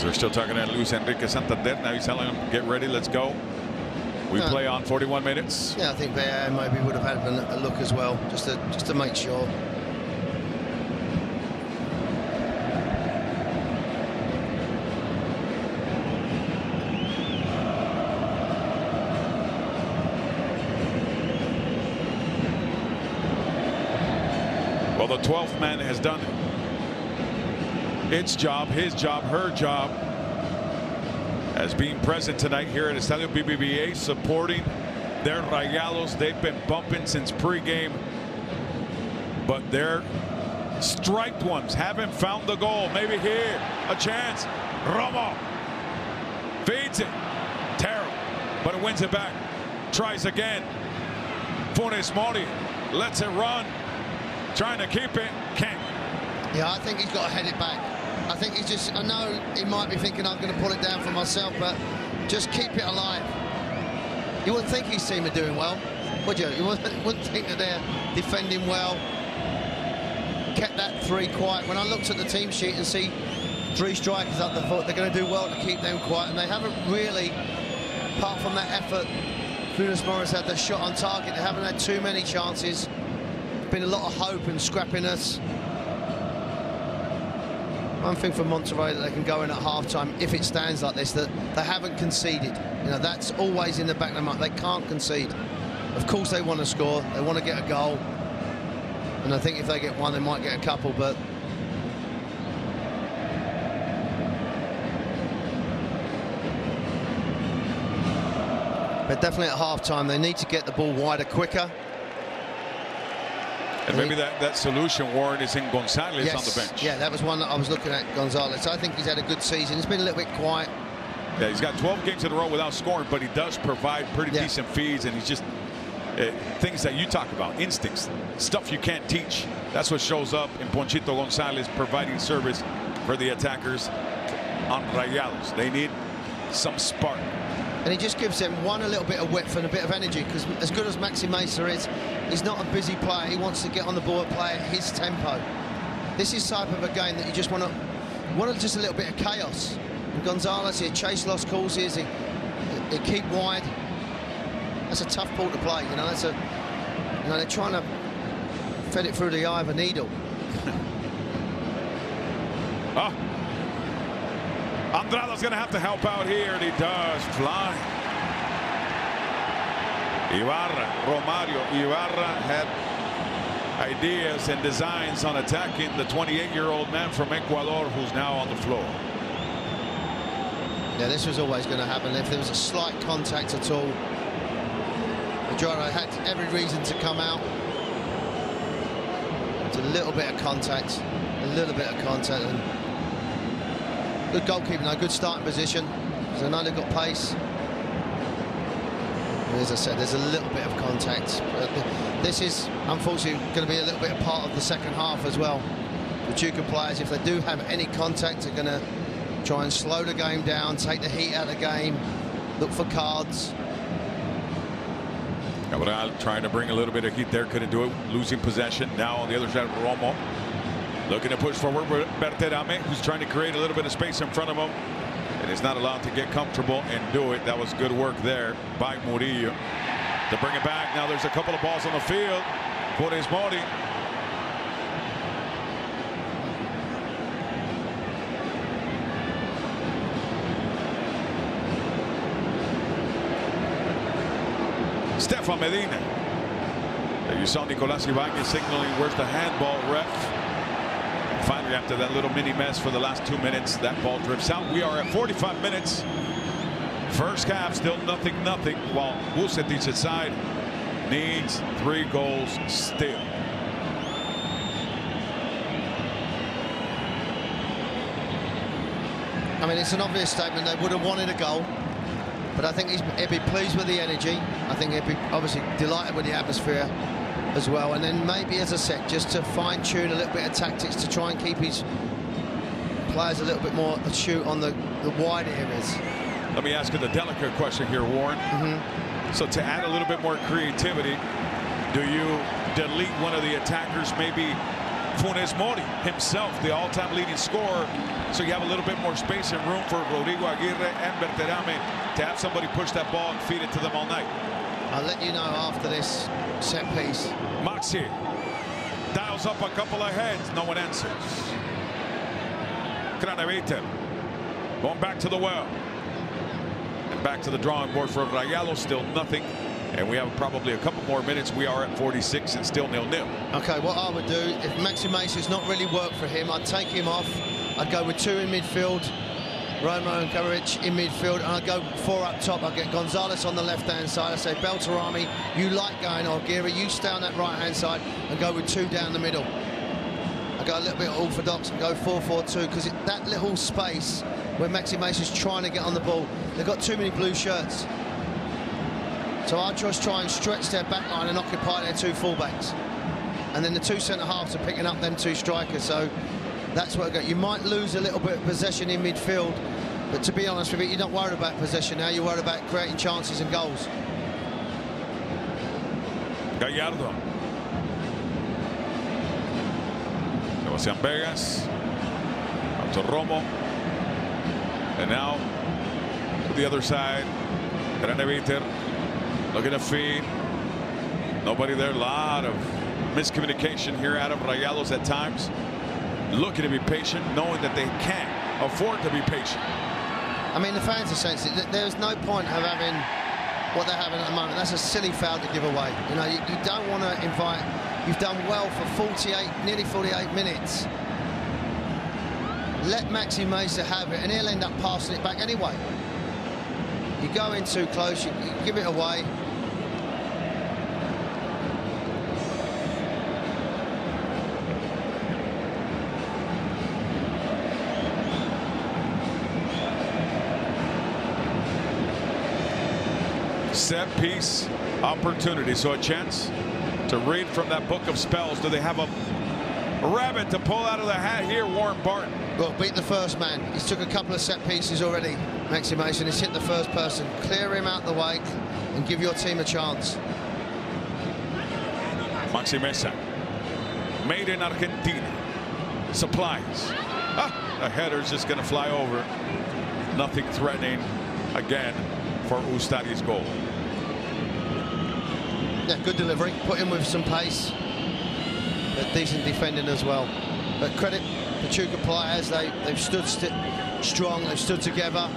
They're still talking to Luis Enrique Santander. Now he's telling him, get ready, let's go. We play on 41 minutes. Yeah, I think they maybe would have had a look as well, just to make sure. Well, the 12th man has done its job, his job, her job, as being present tonight here at Estadio BBVA, supporting their Rayados. They've been bumping since pregame, but their striped ones haven't found the goal. Maybe here, a chance. Romo feeds it. Terrible, but it wins it back. Tries again. Funes Mori lets it run. Trying to keep it. Can't. Yeah, I think he's got to head it back. I think he's just, I know he might be thinking I'm going to pull it down for myself, but just keep it alive. You wouldn't think his team are doing well, would you? You wouldn't think that they're defending well. Kept that 3 quiet. When I looked at the team sheet and see 3 strikers up, I thought they're going to do well to keep them quiet, and they haven't really, apart from that effort, Funes Mori's had the shot on target. They haven't had too many chances. Been a lot of hope and scrappiness. One thing for Monterrey, that they can go in at half-time if it stands like this, that they haven't conceded. You know, that's always in the back of their mind. They can't concede. Of course they want to score. They want to get a goal. And I think if they get one, they might get a couple, but... But definitely at half-time, they need to get the ball wider quicker. And maybe that solution, Warren, is in Gonzalez on the bench. Yeah, that was one that I was looking at, Gonzalez. I think he's had a good season. He's been a little bit quiet. Yeah, he's got 12 games in a row without scoring, but he does provide pretty decent feeds, and he's just things that you talk about, instincts, stuff you can't teach. That's what shows up in Ponchito Gonzalez providing service for the attackers on Rayados. They need some spark. And he just gives them a little bit of width and a bit of energy, because as good as Maxi Mesa is, he's not a busy player. He wants to get on the ball and play at his tempo. This is type of a game that you just want just a little bit of chaos. And Gonzalez, he chase lost causes, he keep wide. That's a tough ball to play, you know. That's a, you know, they're trying to fed it through the eye of a needle. Oh. Andrada's going to have to help out here, and he does fly. Romario Ibarra had ideas and designs on attacking the 28-year-old man from Ecuador, who's now on the floor. Yeah, this was always going to happen. If there was a slight contact at all, Majora had every reason to come out. It's a little bit of contact, and good goalkeeping, a good starting position. So now they've got pace. And as I said, there's a little bit of contact. But this is unfortunately going to be a little bit of part of the second half as well. Pachuca players, if they do have any contact, are going to try and slow the game down, take the heat out of the game, look for cards. Cabral trying to bring a little bit of heat there, couldn't do it, losing possession. Now on the other side, Romo looking to push forward with Berterame, who's trying to create a little bit of space in front of him, and is not allowed to get comfortable and do it. That was good work there by Murillo to bring it back. Now there's a couple of balls on the field for Mori. Stefan Medina. There you saw Nicolás Ibañez signaling where's the handball, ref. And finally, after that little mini mess for the last 2 minutes, that ball drifts out. We are at 45 minutes. First half, still 0-0, while Vucetic's side needs 3 goals still. I mean, it's an obvious statement. They would have wanted a goal. But I think he'd be pleased with the energy. I think he'd be obviously delighted with the atmosphere as well. And then maybe, as I said, just to fine-tune a little bit of tactics to try and keep his players a little bit more astute on the wide areas. Let me ask you the delicate question here, Warren. So to add a little bit more creativity, do you delete one of the attackers, maybe Funes Mori himself, the all-time leading scorer, so you have a little bit more space and room for Rodrigo Aguirre and Berterame to have somebody push that ball and feed it to them all night? I'll let you know after this set piece. Maxi dials up a couple of heads. No one answers. Craneviter going back to the well. And back to the drawing board for Rayados. Still nothing. And we have probably a couple more minutes. We are at 46 and still 0-0. Okay, what I would do, if Maxi Mesa's not really worked for him, I'd take him off. I'd go with 2 in midfield, Romo and Karic in midfield, and I'd go 4 up top. I'd get Gonzalez on the left-hand side. I'd say, Beltrami, you like going on. Aguirre, you stay on that right-hand side and go with 2 down the middle. I'd go a little bit orthodox and go 4-4-2, because that little space where Maxi Mesa's trying to get on the ball, they've got too many blue shirts. So I'd just try and stretch their back line and occupy their 2 fullbacks. And then the 2 centre-halves are picking up them 2 strikers. So that's what I got. You might lose a little bit of possession in midfield, but to be honest with you, you're not worried about possession now. You're worried about creating chances and goals. Gallardo. Sebastián Vegas. Up to Romo. And now to the other side. Craneviter looking to feed. Nobody there. A lot of miscommunication here out of Rayados at times. Looking to be patient, knowing that they can't afford to be patient. I mean, the fans are sensitive. There's no point of having what they're having at the moment. That's a silly foul to give away. You know, you don't want to invite. You've done well for 48, nearly 48 minutes. Let Maxi Mesa have it, and he'll end up passing it back anyway. You go in too close, you give it away. Set piece opportunity. So a chance to read from that book of spells. Do they have a rabbit to pull out of the hat here, Warren Barton? Well, beat the first man. He's took a couple of set pieces already, Maxi Mason. He's hit the first person. Clear him out the way and give your team a chance. Maxi Mesa, made in Argentina, supplies. The header's just going to fly over. Nothing threatening again for Ustari's goal. Yeah, good delivery. Put him with some pace, but decent defending as well. But credit Pachuca players, they've stood strong, they've stood together.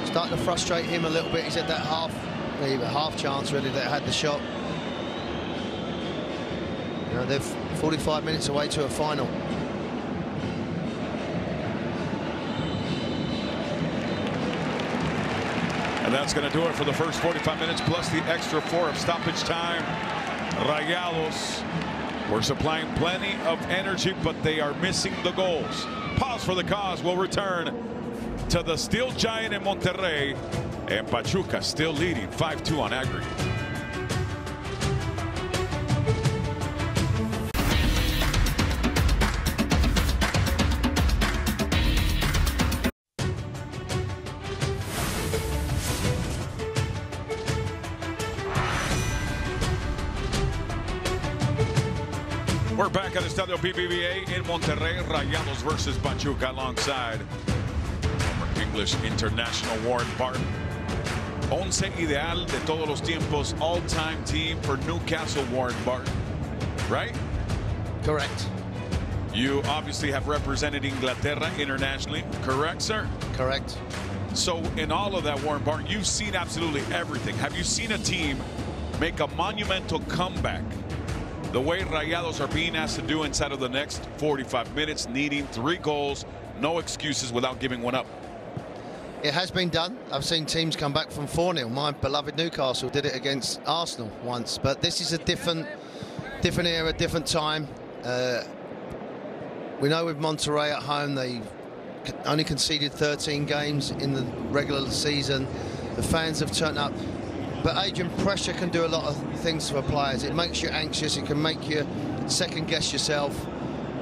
Starting to frustrate him a little bit. He's had that half chance really that had the shot. You know, they're 45 minutes away to a final. And that's going to do it for the first 45 minutes plus the extra 4 of stoppage time. Rayados were supplying plenty of energy, but they are missing the goals. Pause for the cause. We'll return to the Steel Giant in Monterrey, and Pachuca still leading 5-2 on aggregate. We're back at Estadio BBVA in Monterrey. Rayados versus Pachuca alongside former English international Warren Barton. Once ideal de todos los tiempos, all-time team for Newcastle, Warren Barton, right? Correct. You obviously have represented Inglaterra internationally, correct, sir? Correct. So in all of that, Warren Barton, you've seen absolutely everything. Have you seen a team make a monumental comeback the way Rayados are being asked to do inside of the next 45 minutes, needing 3 goals, no excuses without giving one up? It has been done. I've seen teams come back from 4-0. My beloved Newcastle did it against Arsenal once, but this is a different era, different time. We know with Monterrey at home, they only conceded 13 games in the regular season. The fans have turned up. But Adrian, pressure can do a lot of things for players. It makes you anxious. It can make you second guess yourself.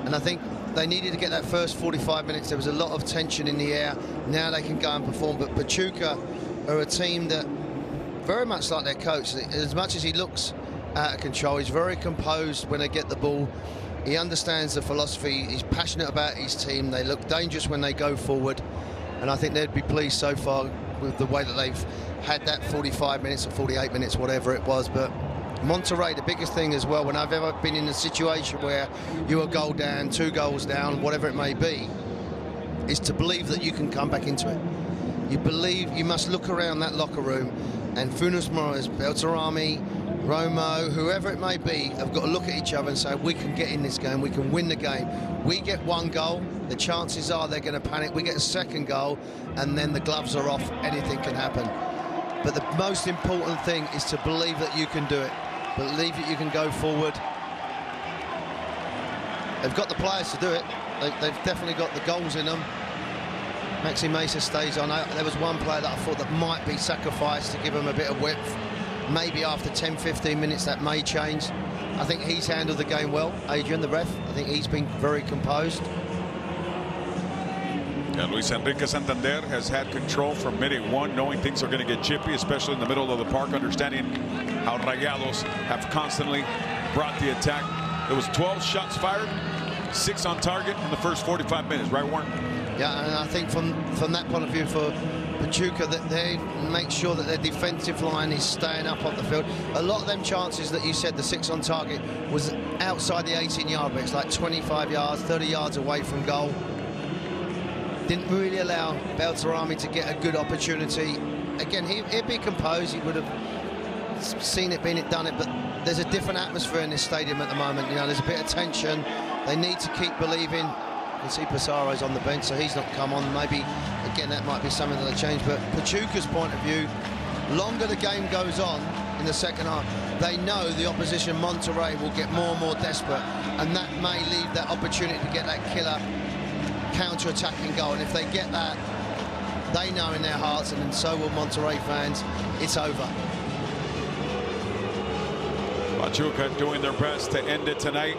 And I think they needed to get that first 45 minutes. There was a lot of tension in the air. Now they can go and perform. But Pachuca are a team that, very much like their coach, as much as he looks out of control, he's very composed when they get the ball. He understands the philosophy. He's passionate about his team. They look dangerous when they go forward. And I think they'd be pleased so far with the way that they've had that 45 minutes or 48 minutes, whatever it was. But Monterrey, the biggest thing as well, when I've ever been in a situation where you're a goal down, 2 goals down, whatever it may be, is to believe that you can come back into it. You believe, you must look around that locker room, and Funes Mori, Beltrami, Romo, whoever it may be, have got to look at each other and say, we can get in this game, we can win the game. We get 1 goal, the chances are they're going to panic. We get a 2nd goal, and then the gloves are off, anything can happen. But the most important thing is to believe that you can do it. Believe that you can go forward. They've got the players to do it. They've definitely got the goals in them. Maxi Mesa stays on. There was one player that I thought that might be sacrificed to give him a bit of width. Maybe after 10-15 minutes that may change. I think he's handled the game well, Adrian, the ref. I think he's been very composed. And Luis Enrique Santander has had control from minute 1, knowing things are going to get chippy, especially in the middle of the park, understanding how Rayados have constantly brought the attack. There was 12 shots fired, 6 on target in the first 45 minutes, right, Warren? Yeah, and I think from that point of view for Pachuca, that they make sure that their defensive line is staying up on the field. A lot of them chances that you said, the 6 on target, was outside the 18-yard box, like 25 yards, 30 yards away from goal. Didn't really allow Beltrami to get a good opportunity. Again, he'd be composed. He would have seen it, done it. But there's a different atmosphere in this stadium at the moment. You know, there's a bit of tension. They need to keep believing. You can see Pizarro's on the bench, so he's not come on. Maybe, again, that might be something that'll change. But Pachuca's point of view, longer the game goes on in the second half, they know the opposition, Monterrey, will get more and more desperate. And that may leave that opportunity to get that killer counter-attacking goal, and if they get that, they know in their hearts, and so will Monterrey fans, it's over. Pachuca doing their best to end it tonight.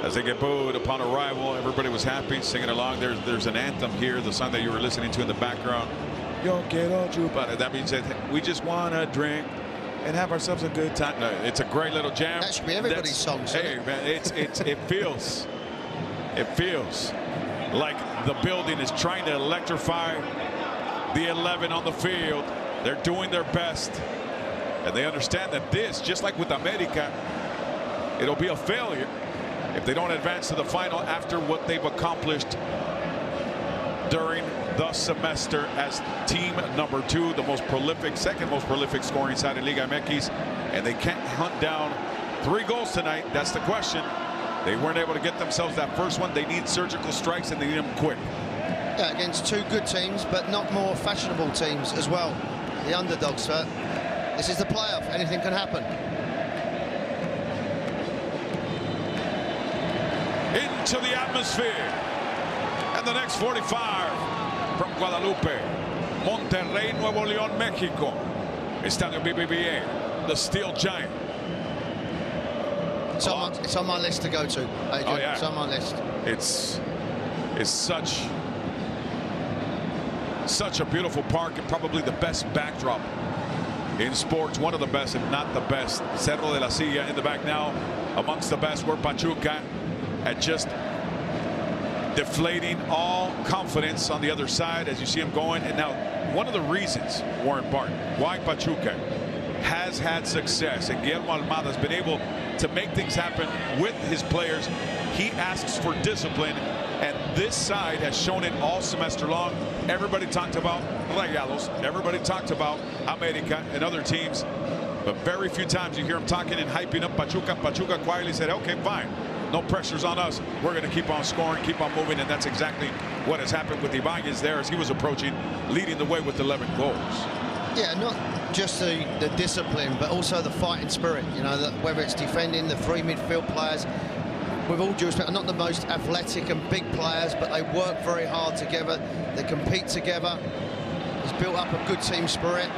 As they get booed upon arrival, everybody was happy, singing along. There's an anthem here, the song that you were listening to in the background. Yo quiero chupar. That means that we just want to drink and have ourselves a good time. No, it's a great little jam. That should be everybody's song. Hey, man, it feels like the building is trying to electrify the 11 on the field. They're doing their best, and they understand that this, just like with America, it'll be a failure if they don't advance to the final after what they've accomplished during the semester as team number 2, the most prolific, second most prolific scoring side in Liga MX, and they can't hunt down 3 goals tonight. That's the question. They weren't able to get themselves that first one. They need surgical strikes, and they need them quick. Yeah, against 2 good teams, but not more fashionable teams as well. The underdogs, sir. This is the playoff. Anything can happen. Into the atmosphere. And the next 45 from Guadalupe, Monterrey, Nuevo León, Mexico. Estadio BBVA, the Steel Giant. It's on my list to go to, Adrian. Oh, yeah. It's on my list. It's such a beautiful park, and probably the best backdrop in sports, one of the best, if not the best. Cerro de la Silla in the back now, amongst the best. Where Pachuca at just deflating all confidence on the other side as you see him going. And now one of the reasons, Warren Barton, why Pachuca has had success, and Guillermo Almada has been able to make things happen with his players, he asks for discipline, and this side has shown it all semester long. Everybody talked about Rayados, everybody talked about America and other teams, but very few times you hear him talking and hyping up Pachuca. Pachuca quietly said, okay, fine, no pressure's on us, we're going to keep on scoring, keep on moving, and that's exactly what has happened with Ibanez there as he was approaching, leading the way with 11 goals. Yeah, not just the discipline, but also the fighting spirit. You know, whether it's defending, the 3 midfield players, with all due respect, are not the most athletic and big players, but they work very hard together. They compete together. He's built up a good team spirit.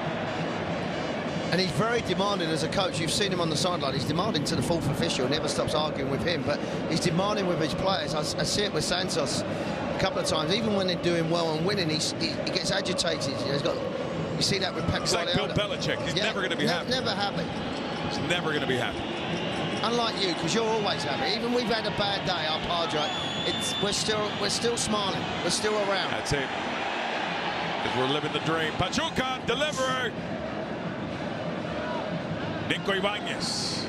And he's very demanding as a coach. You've seen him on the sideline. He's demanding to the 4th official. Never stops arguing with him. But he's demanding with his players. I see it with Santos a couple of times. Even when they're doing well and winning, he gets agitated. You know, you see that with Pep Guardiola. He's like Bill Belichick. He's never going to be happy. Never happy. He's never going to be happy. Unlike you, because you're always happy. Even we've had a bad day, our Padre, we're still smiling. We're still around. That's it. Because we're living the dream. Pachuca delivery. Nico Ibanez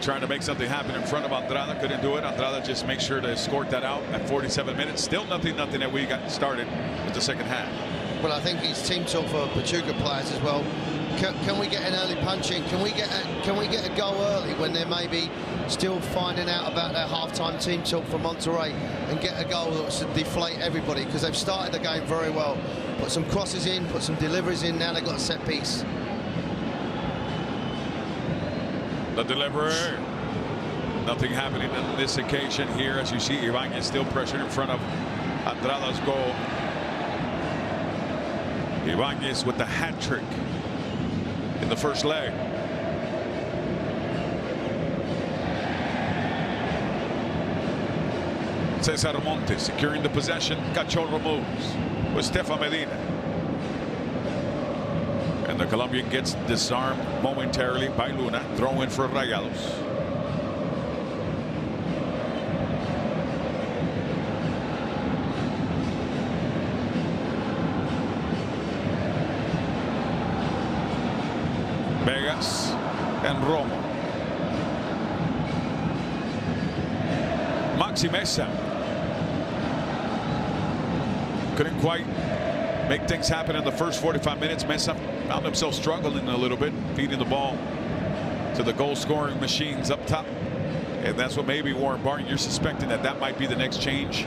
trying to make something happen in front of Andrada. Couldn't do it. Andrada just makes sure to escort that out at 47 minutes. Still nothing that we got started with the second half. Well, I think it's team talk for Pachuca players as well. Can we get an early punch-in? Can we get a goal early when they're maybe still finding out about their half-time team talk for Monterrey, and get a goal that should deflate everybody, because they've started the game very well. Put some crosses in, put some deliveries in. Now they've got a set piece. The delivery. Nothing happening on this occasion here, as you see Ibanez still pressured in front of Andrada's goal. Ibanez with the hat trick in the first leg. Cesar Montes securing the possession. Cachorro moves with Stefan Medina. And the Colombian gets disarmed momentarily by Luna. Throw in for Rayados. Vegas and Romo. Maxi Mesa couldn't quite make things happen in the first 45 minutes. Mesa found himself struggling a little bit, feeding the ball to the goal scoring machines up top. And that's what maybe Warren Barton, you're suspecting that might be the next change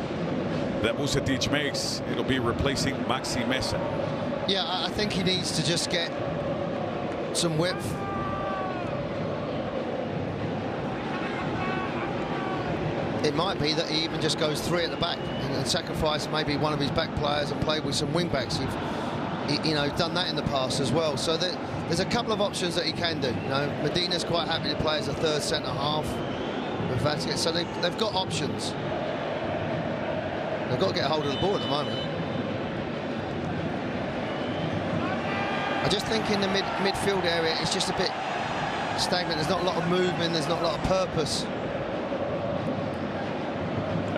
that Vucetich makes. It'll be replacing Maxi Mesa. Yeah, I think he needs to just get some width. it might be that he even just goes 3 at the back and sacrifice maybe one of his back players and play with some wing backs. You know, done that in the past as well. So there's a couple of options that he can do. You know, Medina's quite happy to play as a third centre half with Vasquez. So they've got options. They've got to get a hold of the ball at the moment. I just think in the midfield area it's just a bit stagnant. There's not a lot of movement. There's not a lot of purpose.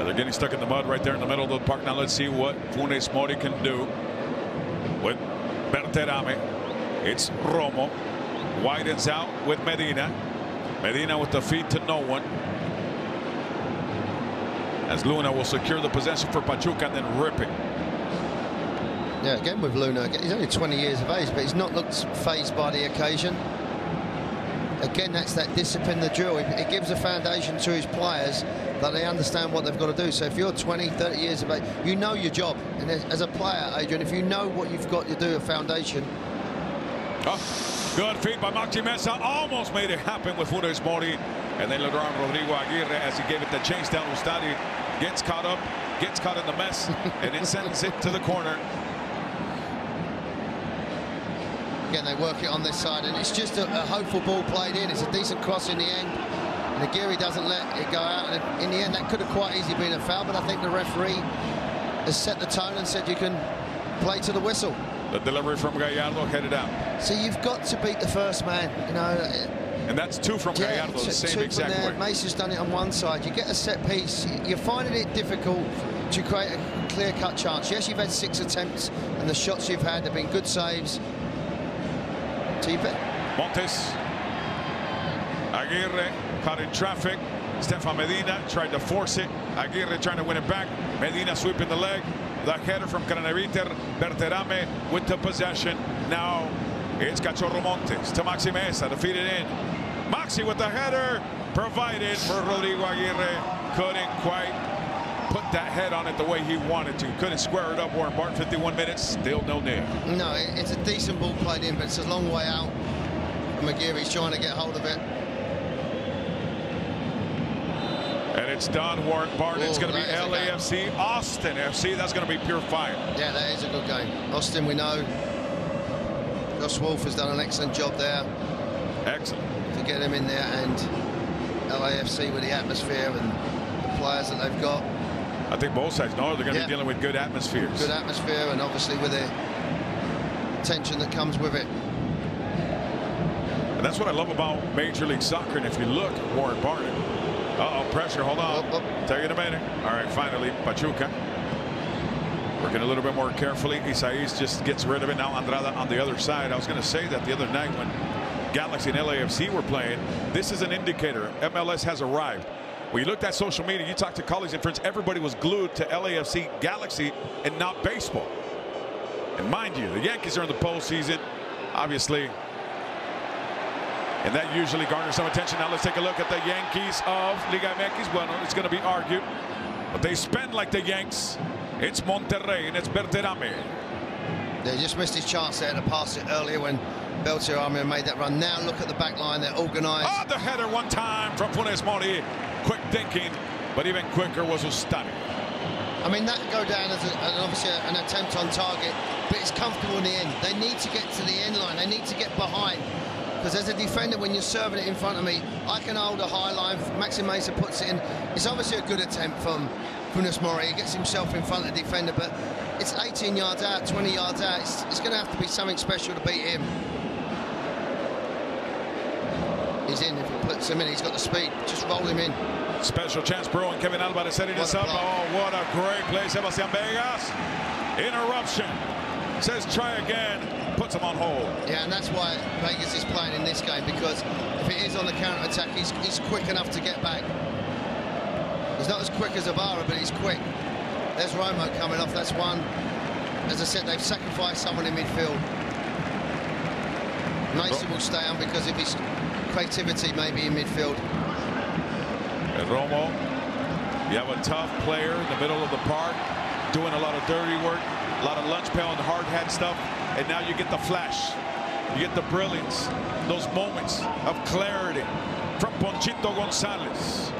They're getting stuck in the mud right there in the middle of the park. Now let's see what Funes Mori can do with Berterame. It's Romo. Widens out with Medina. Medina with the feed to no one. As Luna will secure the possession for Pachuca and then rip it. Yeah, again with Luna. He's only 20 years of age, but he's not looked phased by the occasion. Again, that's that discipline, the drill. It gives a foundation to his players that they understand what they've got to do. So if you're 20, 30 years of age, you know your job. And as a player, Adrian, if you know what you've got to do, a foundation. Oh, good feed by Maxi Mesa. Almost made it happen with Funes Mori. And then Rodrigo Aguirre, as he gave it the chase down Ustadi, gets caught up, gets caught in the mess, and then sends it to the corner. Again, they work it on this side, and it's just a hopeful ball played in. It's a decent cross in the end. And Aguirre doesn't let it go out. And in the end, that could have quite easily been a foul, but I think the referee has set the tone and said you can play to the whistle. The delivery from Gallardo headed out. So you've got to beat the first man, you know. And that's 2 from Gallardo, the same exact way. Mesa's done it on one side. You get a set piece. You're finding it difficult to create a clear-cut chance. Yes, you've had 6 attempts, and the shots you've had have been good saves. Montes. Aguirre caught in traffic. Stefan Medina tried to force it. Aguirre trying to win it back. Medina sweeping the leg. The header from Craneviter. Berterame with the possession. Now it's Cachorro Montes to Maxi Mesa to feed it in. Maxi with the header provided for Rodrigo Aguirre. Couldn't quite put that head on it the way he wanted to. Couldn't square it up. Warren Barton, 51 minutes, still 0-0. No, it's a decent ball played in, but it's a long way out. And Aguirre's trying to get hold of it. And it's done. Warren Barton. It's going to be LAFC, Austin FC. That's going to be pure fire. Yeah, that is a good game. Austin, we know. Josh Wolf has done an excellent job there. Excellent. To get him in there, and LAFC with the atmosphere and the players that they've got. I think both sides know they're going to be dealing with good atmospheres. Good atmosphere, and obviously with the tension that comes with it. And that's what I love about Major League Soccer. And if you look at Warren Barton, pressure, hold on. Take it a minute. All right, finally, Pachuca. Working a little bit more carefully. Isaias just gets rid of it. Now Andrada on the other side. I was going to say that the other night when Galaxy and LAFC were playing, this is an indicator. MLS has arrived. When you looked at social media, you talked to colleagues and friends, everybody was glued to LAFC Galaxy and not baseball. And mind you, the Yankees are in the postseason, obviously. And that usually garners some attention. Now let's take a look at the Yankees of Liga MX. Well, it's going to be argued, but they spend like the Yanks. It's Monterrey and it's Berterame. They just missed his chance there to pass it earlier when Berterame made that run. Now look at the back line. They're organised. Oh, the header one time from Funes Mori. Quick thinking, but even quicker was Ustadi. I mean, that go down as obviously an attempt on target, but it's comfortable in the end. They need to get to the end line. They need to get behind. Because as a defender, when you're serving it in front of me, I can hold a high line. Maxi Mesa puts it in. It's obviously a good attempt from Funes Mori. He gets himself in front of the defender, but it's 18 yards out, 20 yards out. It's going to have to be something special to beat him. He's in. If he puts him in, he's got the speed. Just roll him in. Special chance brewing. Kevin Alvarez setting this up. Oh, what a great play. Sebastian Vegas. Interruption. Says try again. Puts him on hold. Yeah, and that's why Vegas is playing in this game, because if it is on the counter-attack, he's quick enough to get back. He's not as quick as Ibarra, but he's quick. There's Romo coming off. That's one. As I said, they've sacrificed someone in midfield. Mason will stay on because of his creativity maybe in midfield. And Romo, you have a tough player in the middle of the park doing a lot of dirty work, a lot of lunch pail and hard hat stuff, and now you get the flash, you get the brilliance, those moments of clarity from Ponchito Gonzalez.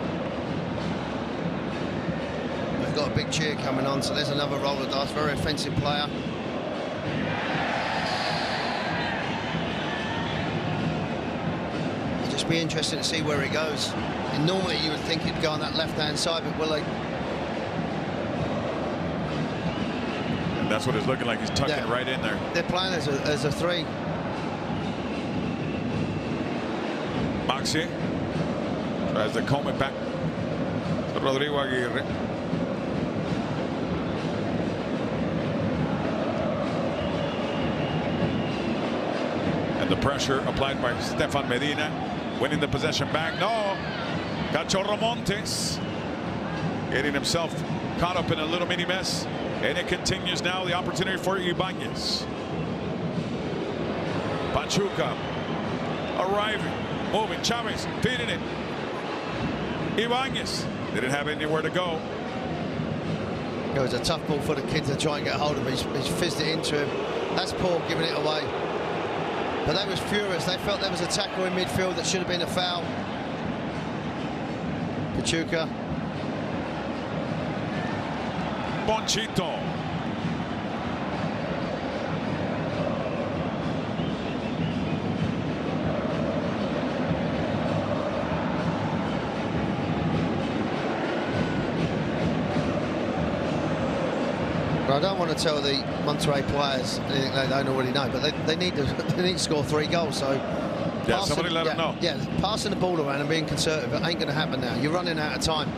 got a big cheer coming on, so there's another roller dice. Very offensive player. It'll just be interesting to see where he goes. And normally you would think he'd go on that left-hand side, but will he? And that's what it's looking like. He's tucking right in there. They're playing as a 3. Maxi tries to comb it back to Rodrigo Aguirre. And the pressure applied by Stefan Medina, winning the possession back. No, Cachorro Montes getting himself caught up in a little mini mess, and it continues now. The opportunity for Ibanez. Pachuca arriving. Moving, Chavez feeding it. Ibanez didn't have anywhere to go. It was a tough ball for the kid to try and get hold of. He's fizzed it into him. That's Paul giving it away. But they was furious. They felt there was a tackle in midfield that should have been a foul. Pachuca. Bonchito. I don't want to tell the Monterrey players anything they don't already know, but they need to score 3 goals. So yeah, somebody let them know. Yeah, passing the ball around and being conservative, it ain't going to happen now. You're running out of time.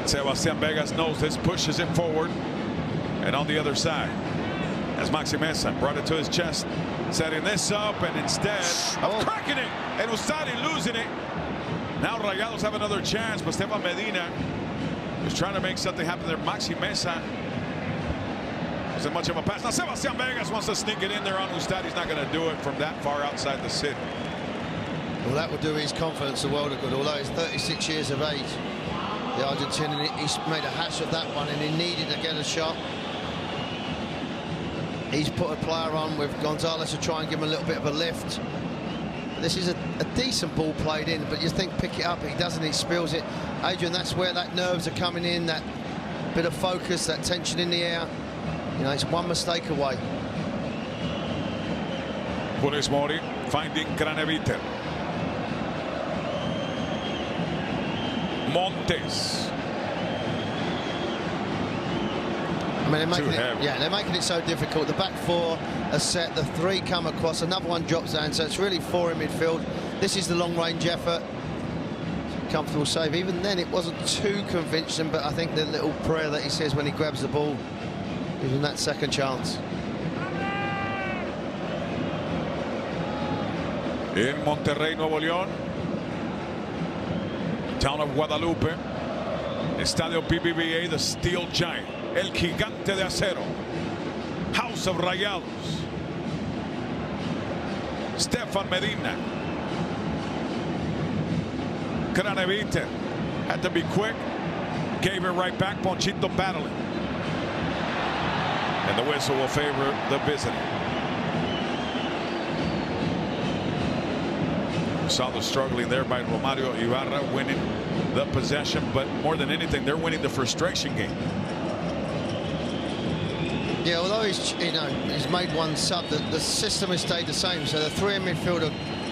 Sebastian Vegas knows this, pushes it forward, and on the other side, as Maxi Mesa brought it to his chest, setting this up, and instead of cracking it, and Ustari losing it. Now Rayados have another chance, but Stefan Medina was trying to make something happen there. Maxi Mesa wasn't much of a pass. Now Sebastian Vegas wants to sneak it in there on Ustari. He's not going to do it from that far outside the city. Well, that would do his confidence a world of good. Although he's 36 years of age, the Argentinian, he's made a hash of that one, and he needed to get a shot. He's put a player on with Gonzalez to try and give him a little bit of a lift. This is a decent ball played in, but you think pick it up, he doesn't, he spills it. Adrian, that's where that nerves are coming in, that bit of focus, that tension in the air. You know, it's one mistake away. Funes Mori finding Craneviter. Montes. I mean, they're making it so difficult. The back 4 are set, the 3 come across, another one drops down, so it's really 4 in midfield. This is the long-range effort. Comfortable save. Even then, it wasn't too convincing, but I think the little prayer that he says when he grabs the ball gives him that second chance. In Monterrey, Nuevo León, town of Guadalupe, Estadio BBVA, the Steel Giant, El Gigante de Acero, House of Rayados. Stefan Medina. Craneviter had to be quick, gave it right back. Ponchito battling, and the whistle will favor the visitor. Saw the struggling there by Romario Ibarra, winning the possession, but more than anything, they're winning the frustration game. Yeah, although he's made one sub, the system has stayed the same. So the 3 in midfield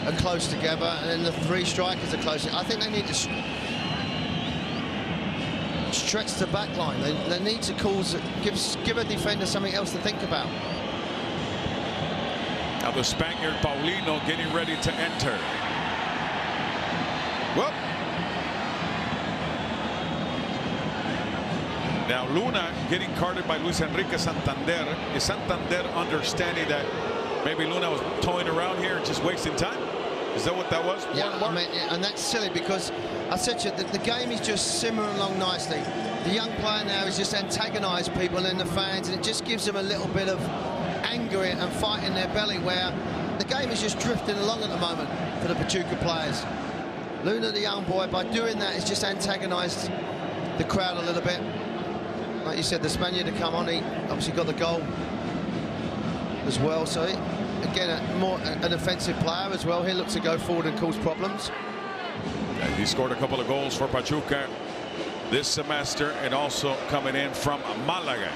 are close together, and then the 3 strikers are close. I think they need to stretch the back line. They need to give a defender something else to think about. Now the Spaniard Paulino getting ready to enter. Well, now Luna getting carded by Luis Enrique Santander. Is Santander understanding that maybe Luna was toying around here and just wasting time? Is that what that was? Yeah, I mean, and that's silly because I said to you that the game is just simmering along nicely. The young player now is just antagonised people and the fans, and it just gives them a little bit of anger and fight in their belly, where the game is just drifting along at the moment for the Pachuca players. Luna, the young boy, by doing that, has just antagonised the crowd a little bit. Like you said, the Spaniard to come on, he obviously got the goal as well. So, again, an offensive player as well. He looks to go forward and cause problems. And he scored a couple of goals for Pachuca this semester, and also coming in from Malaga,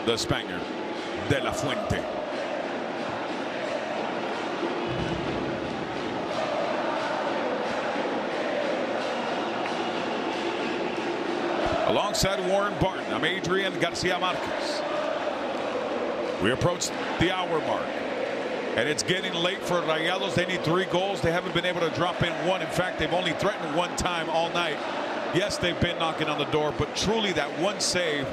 the Spaniard, De La Fuente. Alongside Warren Barton, I'm Adrian Garcia Marquez. We approach the hour mark, and it's getting late for Rayados. They need 3 goals. They haven't been able to drop in 1. In fact, they've only threatened 1 time all night. Yes, they've been knocking on the door, but truly that 1 save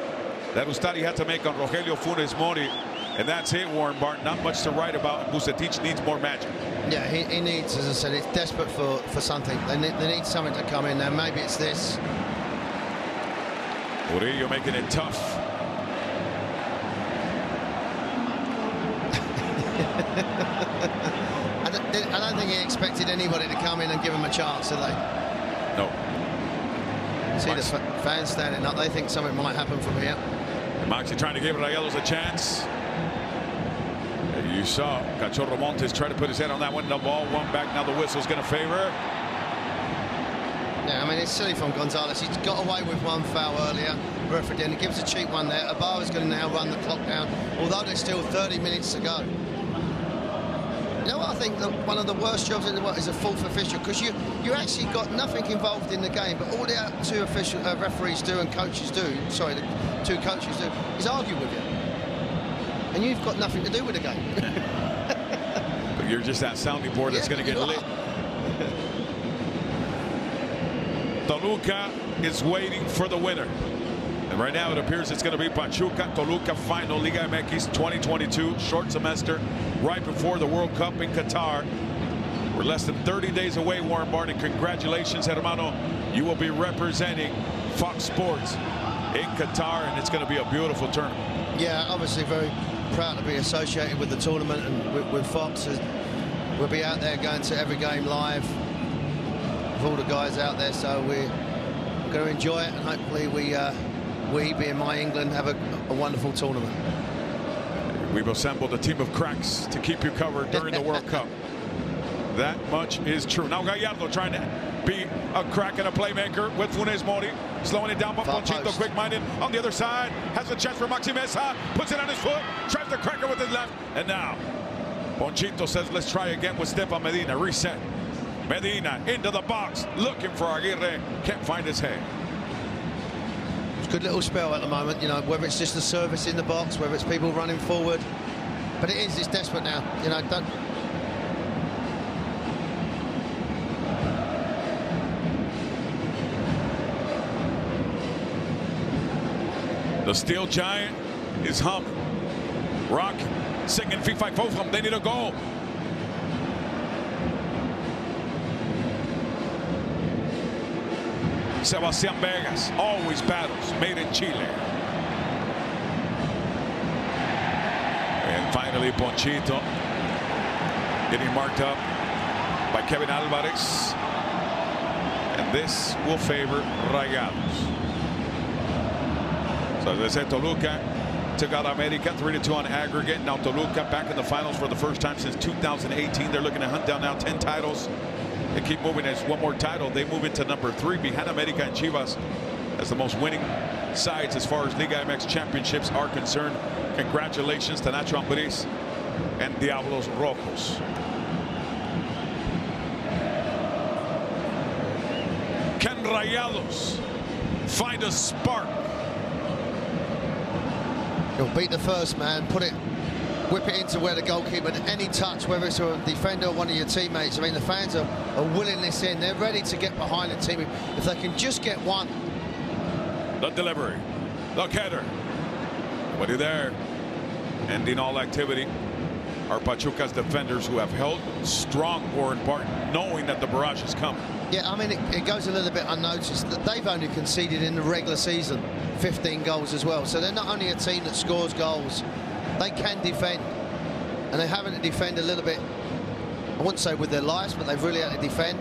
that Ustari had to make on Rogelio Funes Mori, and that's it, Warren Barton. Not much to write about. Vucetich needs more magic. Yeah, he needs, as I said, it's desperate for something. They need something to come in there. Maybe it's this. Murillo making it tough. I don't think he expected anybody to come in and give him a chance, did they? No. See the fans standing up. They think something might happen from here. Maxi trying to give Rayados a chance. And you saw Cachorro Montes try to put his head on that one. The ball went back. Now the whistle's going to favor. Yeah, I mean, it's silly from Gonzalez. He's got away with 1 foul earlier. Referee didn't. He gives a cheap one there. Ibarra's going to now run the clock down, although there's still 30 minutes to go. You know what I think one of the worst jobs in the world is a 4th official, because you actually got nothing involved in the game, but all the 2 referees do and coaches do, sorry, the 2 coaches do, is argue with you. And you've got nothing to do with the game. But you're just that sounding board that's going to get lit. Toluca is waiting for the winner. And right now it appears it's going to be Pachuca Toluca final Liga MX 2022 short semester right before the World Cup in Qatar. We're less than 30 days away, Warren Barton. Congratulations, hermano. You will be representing Fox Sports in Qatar, and it's going to be a beautiful tournament. Yeah, obviously very proud to be associated with the tournament and with Fox. We'll be out there going to every game live with all the guys out there, so we're going to enjoy it, and hopefully we being My England, have a wonderful tournament. We've assembled a team of cracks to keep you covered during the World Cup. That much is true. Now Gallardo trying to be a crack and a playmaker with Funes Mori, slowing it down, but Ponchito quick-minded on the other side, has a chance for Maxi Mesa, puts it on his foot, tries to crack it with his left, and now Ponchito says let's try again with Stefan Medina. Reset. Medina into the box, looking for Aguirre, can't find his head. Good little spell at the moment, you know, whether it's just the service in the box, whether it's people running forward, but it's desperate now, you know. The steel giant is humming, rock, singing FIFA Fofum. They need a goal. Sebastián Vegas always battles, made in Chile. And finally Ponchito getting marked up by Kevin Alvarez, and this will favor Rayados. So as I said, Toluca took out America 3-2 on aggregate. Now Toluca back in the finals for the first time since 2018. They're looking to hunt down now 10 titles. They keep moving as 1 more title. They move into number 3 behind America and Chivas as the most winning sides as far as Liga MX championships are concerned. Congratulations to Nacho Ambriz and Diablos Rojos. Can Rayados find a spark? You'll beat the first man, whip it into where the goalkeeper, any touch, whether it's a defender or one of your teammates. I mean, the fans are willing this in. They're ready to get behind the team. If they can just get one. The delivery, the header. Nobody there. Ending all activity are Pachuca's defenders, who have held strong, Warren Barton, knowing that the barrage is coming. Yeah, I mean, it goes a little bit unnoticed that they've only conceded in the regular season 15 goals as well. So they're not only a team that scores goals, they can defend, and they're having to defend a little bit, I wouldn't say with their lives, but they've really had to defend.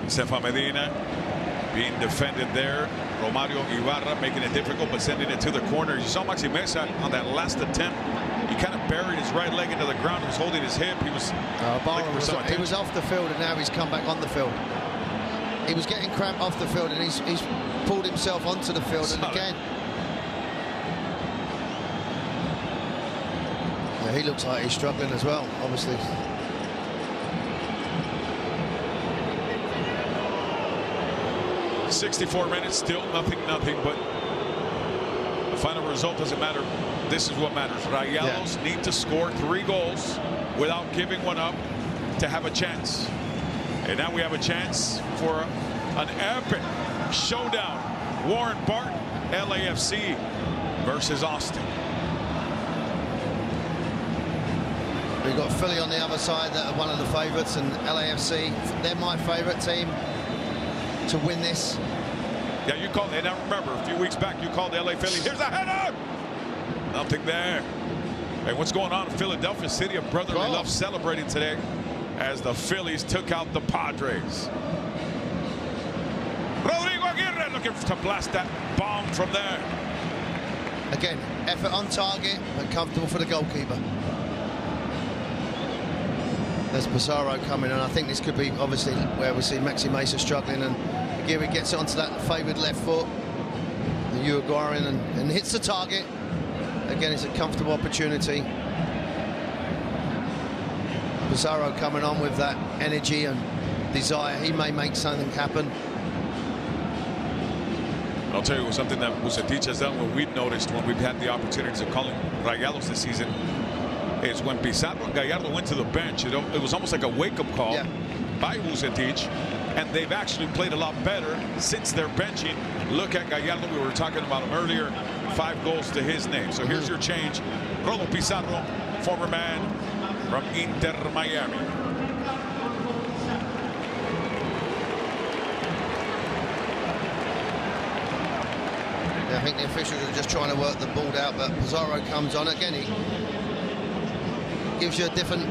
Stefan Medina being defended there. Romario Ibarra making it difficult, but sending it to the corner. You saw Maxi Mesa on that last attempt. He kind of buried his right leg into the ground. He was holding his hip. He was he was off the field, and now he's come back on the field. he was getting cramped off the field, and he's pulled himself onto the field. And again, yeah, he looks like he's struggling as well, obviously. "64 minutes, still nothing, but the final result doesn't matter. This is what matters. Rayados need to score 3 goals without giving one up to have a chance. And now we have a chance for an epic showdown. Warren Barton, LAFC versus Austin. We've got Philly on the other side that are one of the favourites, and LAFC, they're my favourite team to win this. Yeah, you called it. Now remember, a few weeks back, you called LA Philly. Here's a header! Nothing there. Hey, what's going on in Philadelphia? City of brotherly love celebrating today as the Phillies took out the Padres. Rodrigo Aguirre looking to blast that bomb from there. Again, effort on target, but comfortable for the goalkeeper. There's Pizarro coming, and I think this could be obviously where we see Maxi Mesa struggling, and Aguirre gets it onto that favoured left foot, the Uruguayan, and hits the target. Again, it's a comfortable opportunity. Pizarro coming on with that energy and desire. He may make something happen. I'll tell you something that Vucetich has done, what we've noticed when we've had the opportunities of calling Rayados this season, is when Pizarro and Gallardo went to the bench, it was almost like a wake-up call by Vucetich, and they've actually played a lot better since their benching. Look at Gallardo, we were talking about him earlier, 5 goals to his name. So here's your change. Rolo Pizarro, former man from Inter Miami. Yeah, I think the officials are just trying to work the ball out, but Pizarro comes on again. He gives you a different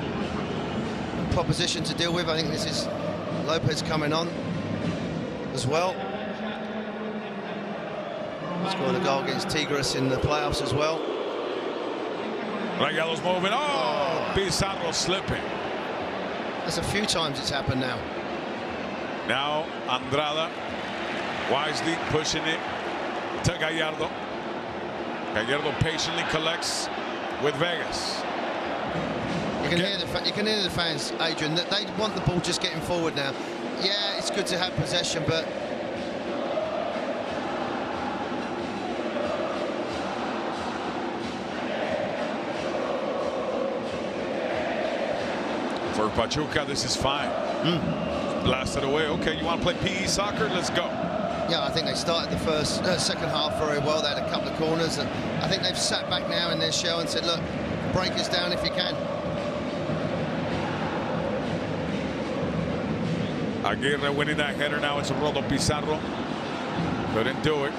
proposition to deal with. I think this is Lopez coming on as well. Scored a goal against Tigres in the playoffs as well. Rayados moving. Oh, Pizarro slipping. That's a few times it's happened now. Now Andrada wisely pushing it to Gallardo. Gallardo patiently collects with Vegas. You can hear the fans, Adrian, that they want the ball just getting forward now. Yeah, it's good to have possession, but for Pachuca, this is fine. Blasted away. Okay, you want to play PE soccer? Let's go. Yeah, I think they started the second half very well. They had a couple of corners, and I think they've sat back now in their shell and said, look, break us down if you can. Aguirre winning that header. Now it's Rolo Pizarro. Couldn't do it.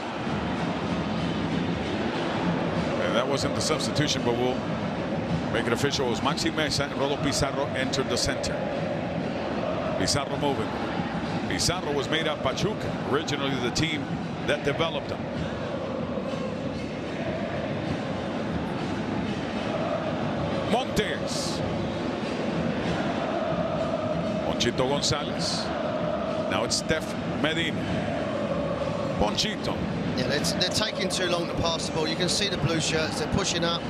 And that wasn't the substitution, but we'll make it official. It was Maxi Mesa and Rolo Pizarro entered the center. Pizarro moving. Pizarro was made up Pachuca, originally the team that developed him. Montes. Ponchito Gonzalez. Now it's Steph Medina. Ponchito. Yeah, they're taking too long to pass the ball. You can see the blue shirts. They're pushing up.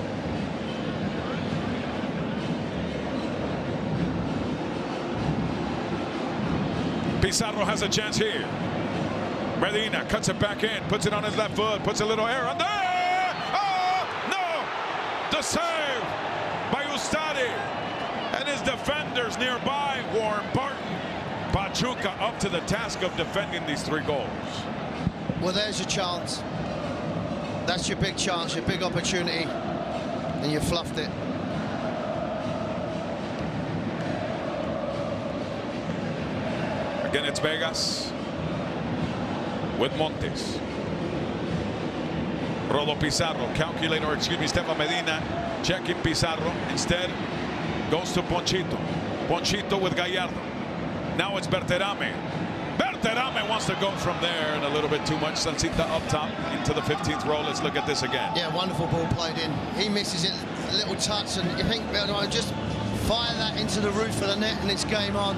Pizarro has a chance here. Medina cuts it back in, puts it on his left foot, puts a little air on there. Oh, no! The save by Ustadi and his defenders nearby. Warren Barton. Pachuca up to the task of defending these 3 goals. Well, there's your chance. That's your big chance, your big opportunity, and you fluffed it. Again, it's Vegas with Montes. Rolo Pizarro, calculator, excuse me, Stefan Medina checking Pizarro. Instead, goes to Ponchito. Ponchito with Gallardo. Now it's Berterame. Berterame wants to go from there, and a little bit too much. Sancita up top into the 15th row. Let's look at this again. Yeah, wonderful ball played in. He misses it, a little touch, and you think, well, just fire that into the roof of the net, and it's game on.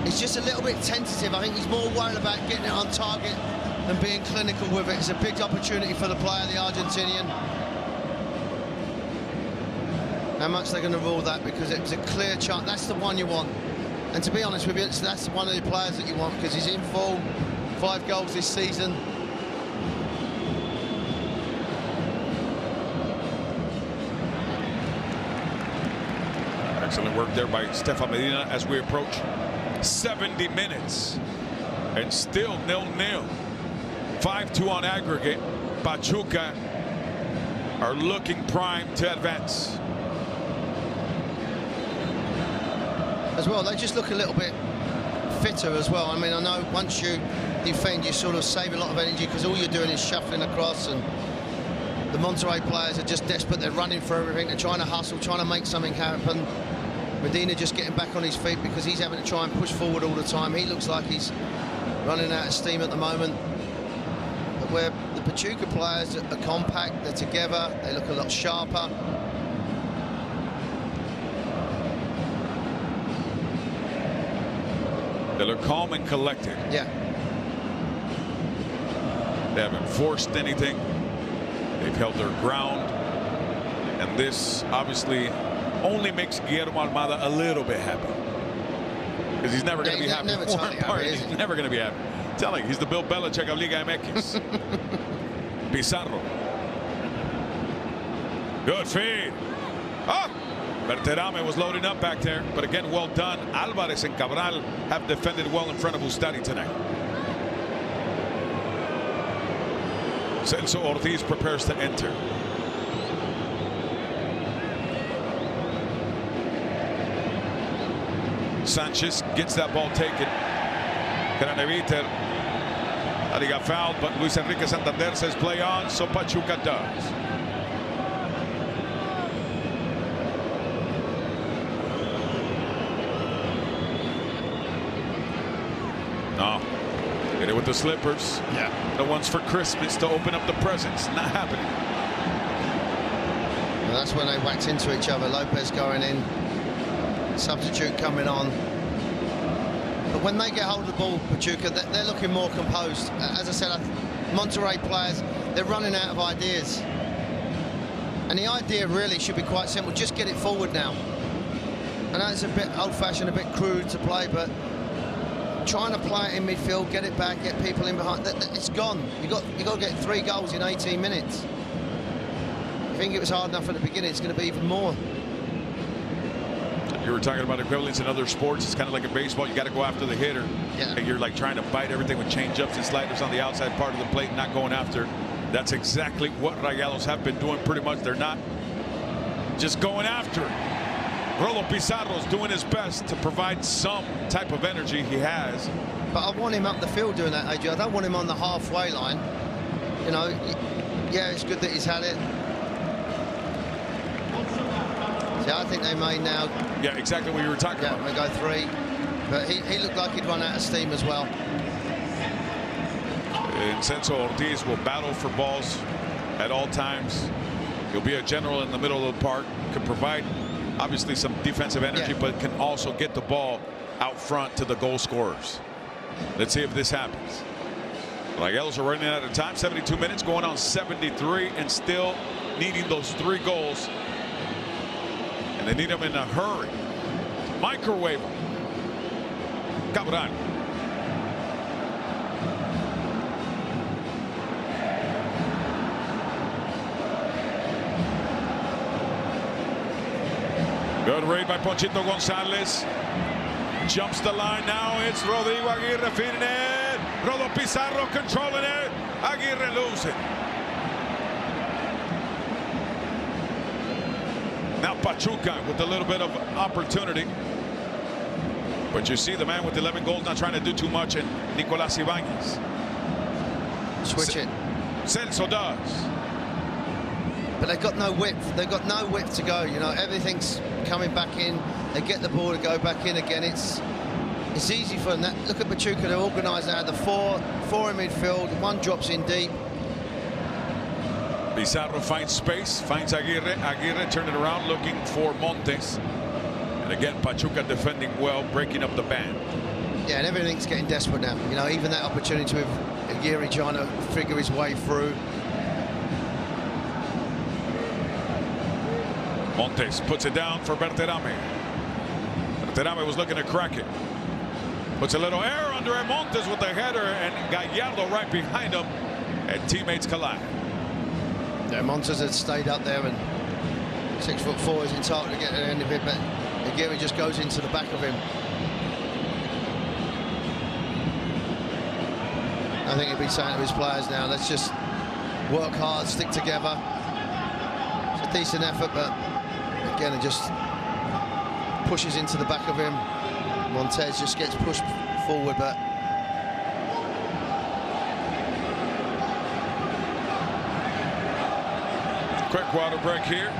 He's just a little bit tentative. I think he's more worried about getting it on target than being clinical with it. It's a big opportunity for the player, the Argentinian. How much they're going to rule that, because it was a clear chance. That's the one you want. And to be honest with you, that's one of the players that you want, because he's in form. 5 goals this season. Excellent work there by Stefan Medina as we approach 70 minutes. And still 0-0. 5-2 on aggregate. Pachuca are looking primed to advance. As well, they just look a little bit fitter as well. I mean, I know once you defend, you sort of save a lot of energy, because all you're doing is shuffling across, and the Monterrey players are just desperate. They're running for everything. They're trying to hustle, trying to make something happen. Medina just getting back on his feet, because he's having to try and push forward all the time. He looks like he's running out of steam at the moment. But where the Pachuca players are compact, they're together, they look a lot sharper. They look calm and collected. Yeah. They haven't forced anything. They've held their ground. And this obviously only makes Guillermo Almada a little bit happy. Because he's never going to be happy. Never totally happy, he's never going to be happy. Telling he's the Bill Belichick of Liga MX. Pizarro. Good feed. Oh! Berterame was loading up back there, but again, well done. Alvarez and Cabral have defended well in front of Ustari tonight. Celso Ortiz prepares to enter. Sanchez gets that ball taken. Craneviter. He got fouled, but Luis Enrique Santander says play on, so Pachuca does. No. Hit it with the slippers. Yeah. The ones for Christmas to open up the presents. Not happening. And that's when they whacked into each other. Lopez going in. Substitute coming on. But when they get hold of the ball, Pachuca, they're looking more composed. As I said, Monterrey players, they're running out of ideas. And the idea really should be quite simple. Just get it forward now. I know it's a bit old-fashioned, a bit crude to play, but trying to play it in midfield, get it back, get people in behind. It's gone. You got to get 3 goals in 18 minutes. I think it was hard enough at the beginning. It's going to be even more. You were talking about equivalents in other sports. It's kind of like in baseball. You got to go after the hitter. Yeah. And you're like trying to bite everything with change-ups and sliders on the outside part of the plate, not going after. That's exactly what Rayados have been doing pretty much. They're not just going after it. Rolo Pizarro's doing his best to provide some type of energy. He has. But I want him up the field doing that, AJ. I don't want him on the halfway line. You know, yeah, it's good that he's had it. See, I think they may now. Yeah, exactly what you were talking about. Yeah, they go 3. But he looked like he'd run out of steam as well. And Celso Ortiz will battle for balls at all times. He'll be a general in the middle of the park. Can provide obviously some defensive energy, yeah, but can also get the ball out front to the goal scorers. Let's see if this happens. Rayados are running out of time. 72 minutes, going on 73, and still needing those 3 goals. And they need them in a hurry. Microwave. Cabral. Good read by Ponchito Gonzalez. Jumps the line now. It's Rodrigo Aguirre feeding it. Rolo Pizarro controlling it. Aguirre losing. Now Pachuca with a little bit of opportunity. But you see the man with 11 goals not trying to do too much, and Nicolas Ibáñez. Switch it. Celso does. But they've got no width. They've got no width to go. You know, everything's coming back in. They get the ball to go back in again. It's easy for them. Look at Pachuca. They're organised now. The four in midfield. 1 drops in deep. Pizarro finds space. Finds Aguirre. Aguirre turning around, looking for Montes. And again, Pachuca defending well, breaking up the band. Yeah, and everything's getting desperate now. You know, even that opportunity with Aguirre trying to figure his way through. Montes puts it down for Berterame. Berterame was looking to crack it. Puts a little air under it. Montes with the header, and Gallardo right behind him, and teammates collide. Yeah, Montes had stayed up there, and 6'4" is entitled to get to the end of it, but Aguirre just goes into the back of him. I think he'd be saying to his players now, let's just work hard, stick together. It's a decent effort, but again, it just pushes into the back of him. Montes just gets pushed forward, but quick water break here.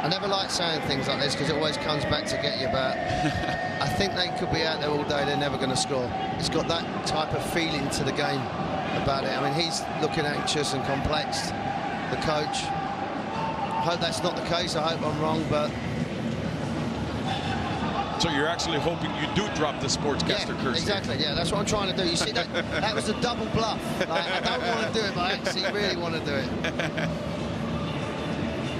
I never like saying things like this because it always comes back to get you, but I think they could be out there all day, they're never going to score. It's got that type of feeling to the game about it. I mean, he's looking anxious and complex, the coach. I hope that's not the case. I hope I'm wrong, but... So you're actually hoping you do drop the sportscaster curse? Exactly, yeah, that's what I'm trying to do. You see, that was a double bluff. Like, I don't want to do it, but I actually really want to do it.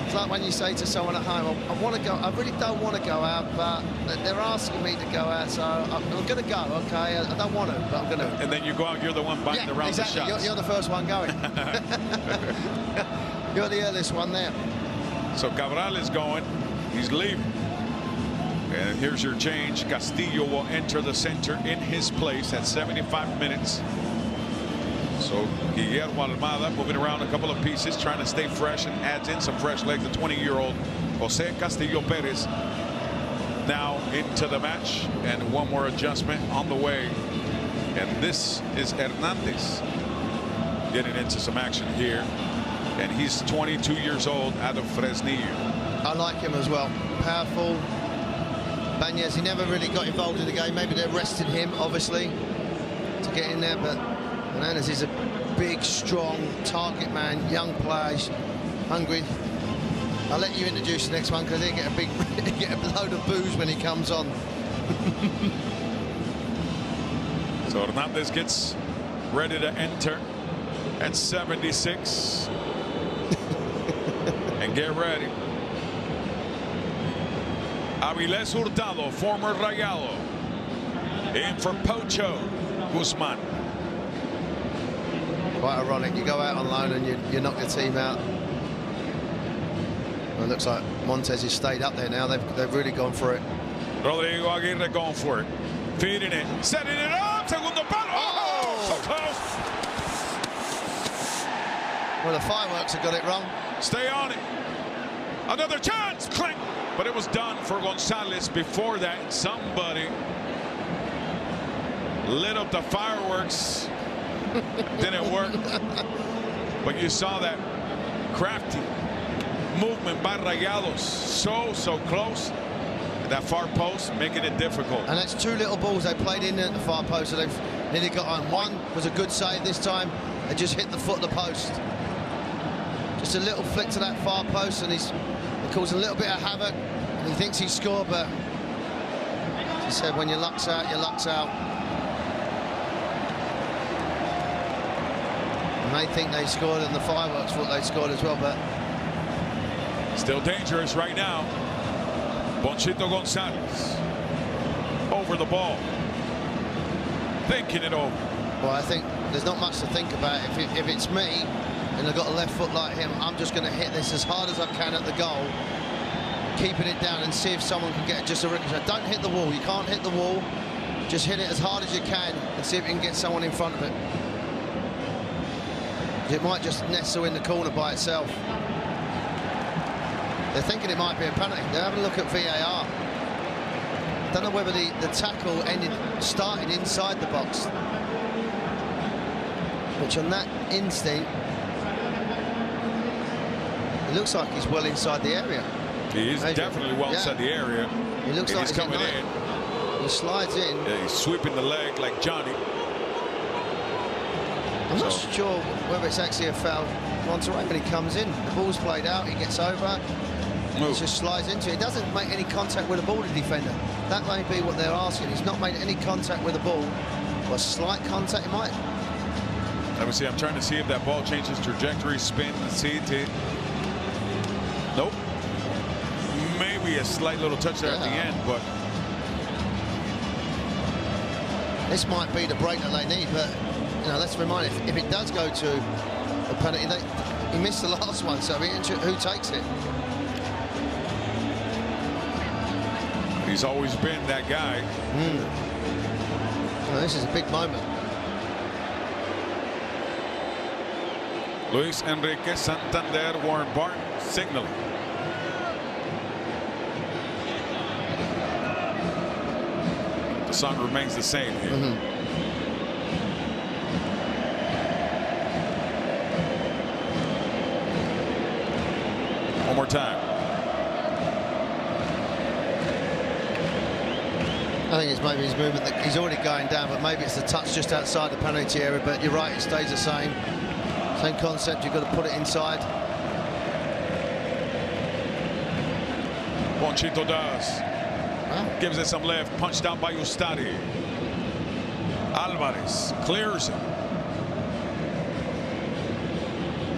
It's like when you say to someone at home, I want to go, I really don't want to go out, but they're asking me to go out, so I'm going to go, okay? I don't want to, but I'm going to. And then you go out, you're the one biting around the shots. You're the first one going. You're the earliest one there. So Cabral is going, he's leaving. And here's your change. Castillo will enter the center in his place at 75 minutes. So Guillermo Almada moving around a couple of pieces, trying to stay fresh, and adds in some fresh legs. The 20-year-old Jose Castillo Perez now into the match, and one more adjustment on the way. And this is Hernandez getting into some action here. And he's 22 years old, out of Fresnillo. I like him as well. Powerful. Banez, he never really got involved in the game. Maybe they rested him, obviously, to get in there. But Hernandez is a big, strong target man, young player, hungry. I'll let you introduce the next one because they get a load of booze when he comes on. So Hernandez gets ready to enter at 76. And get ready. Avilés Hurtado, former Rayado, in for Pocho Guzman. Quite ironic. You go out on loan and you knock your team out. Well, it looks like Montes has stayed up there now. They've really gone for it. Rodrigo Aguirre going for it. Feeding it. Setting it up. Segundo palo. Oh, so close. Well, the fireworks have got it wrong. Stay on it. Another chance. Clink. But it was done for Gonzalez before that. Somebody lit up the fireworks. Didn't work. But you saw that crafty movement by Rayados. So close. That far post, making it difficult. And that's two little balls they played in at the far post, so they've nearly got on. One was a good save this time. They just hit the foot of the post. Just a little flick to that far post, and it caused a little bit of havoc. And he thinks he scored, but as he said, when your luck's out, your luck's out. And they think they scored, and the fireworks thought they scored as well, but still dangerous right now. Ponchito Gonzalez over the ball, thinking it over. Well, I think there's not much to think about. If it's me and I've got a left foot like him, I'm just going to hit this as hard as I can at the goal, keeping it down, and see if someone can get just a ricochet. Don't hit the wall. You can't hit the wall. Just hit it as hard as you can and see if you can get someone in front of it. It might just nestle in the corner by itself. They're thinking it might be a penalty. They're having a look at VAR. Don't know whether the tackle started inside the box, which on that instinct, it looks like he's well inside the area. He is definitely well inside the area. He looks like he's coming in. He slides in. Yeah, he's sweeping the leg like Johnny. I'm not sure whether it's actually a foul. Monterrey when he comes in, the ball's played out, he gets over. He just slides into it. He doesn't make any contact with the ball, the defender. That may be what they're asking. He's not made any contact with the ball. Or slight contact, he might. Let me see. I'm trying to see if that ball changes trajectory, spin, see. Nope. Maybe a slight little touch there at the end, but this might be the break that they need. But you know, let's remind if it does go to a penalty, he missed the last one, so who takes it? He's always been that guy. Well, this is a big moment. Luis Enrique, Santander, Warren Barton signaling. The song remains the same here. One more time. I think it's maybe his movement that he's already going down, but maybe it's the touch just outside the penalty area. But you're right, it stays the same. Same concept, you've got to put it inside. Ponchito does. Gives it some lift, punched out by Ustari. Alvarez clears it.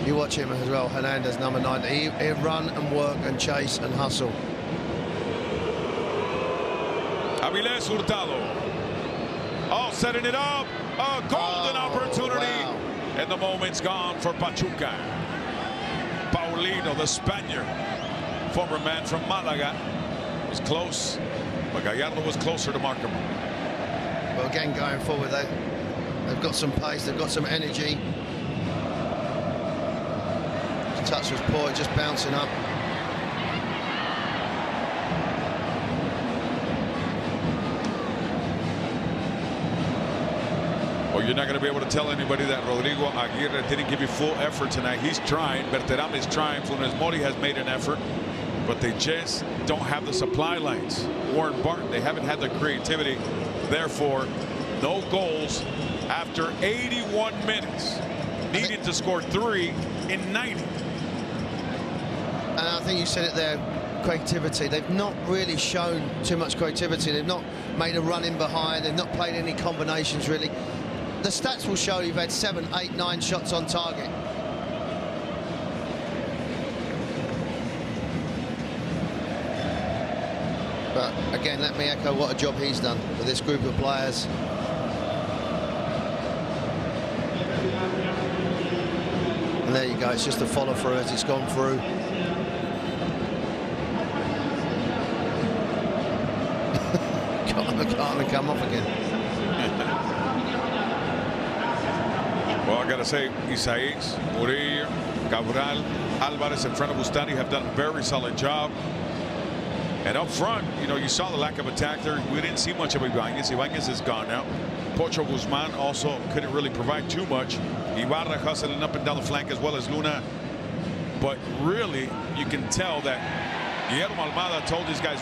You watch him as well, Hernandez, number 9. He'll run and work and chase and hustle. Avilés Hurtado. Oh, setting it up. A golden opportunity. Wow. And the moment's gone for Pachuca. Paulino, the Spaniard, former man from Malaga, was close, but Gallardo was closer to mark him. Well, again, going forward, they've got some pace, they've got some energy. The touch was poor, just bouncing up. Well, you're not going to be able to tell anybody that Rodrigo Aguirre didn't give you full effort tonight. He's trying. Berterame is trying. Funes Mori has made an effort, but they just don't have the supply lines. Warren Barton, they haven't had the creativity. Therefore, no goals after 81 minutes. Needing to score 3 in 90. And I think you said it there, creativity. They've not really shown too much creativity. They've not made a run in behind. They've not played any combinations, really. The stats will show you've had 7, 8, 9 shots on target. But again, let me echo what a job he's done with this group of players. And there you go, it's just a follow through as it's gone through. Can't come off again. Well, I got to say, Isaías, Murillo, Cabral, Alvarez in front of Ustari have done a very solid job. And up front, you know, you saw the lack of attack there. We didn't see much of Ibanez. Ibanez is gone now. Pocho Guzman also couldn't really provide too much. Ibarra hustling up and down the flank as well as Luna. But really, you can tell that Guillermo Almada told these guys,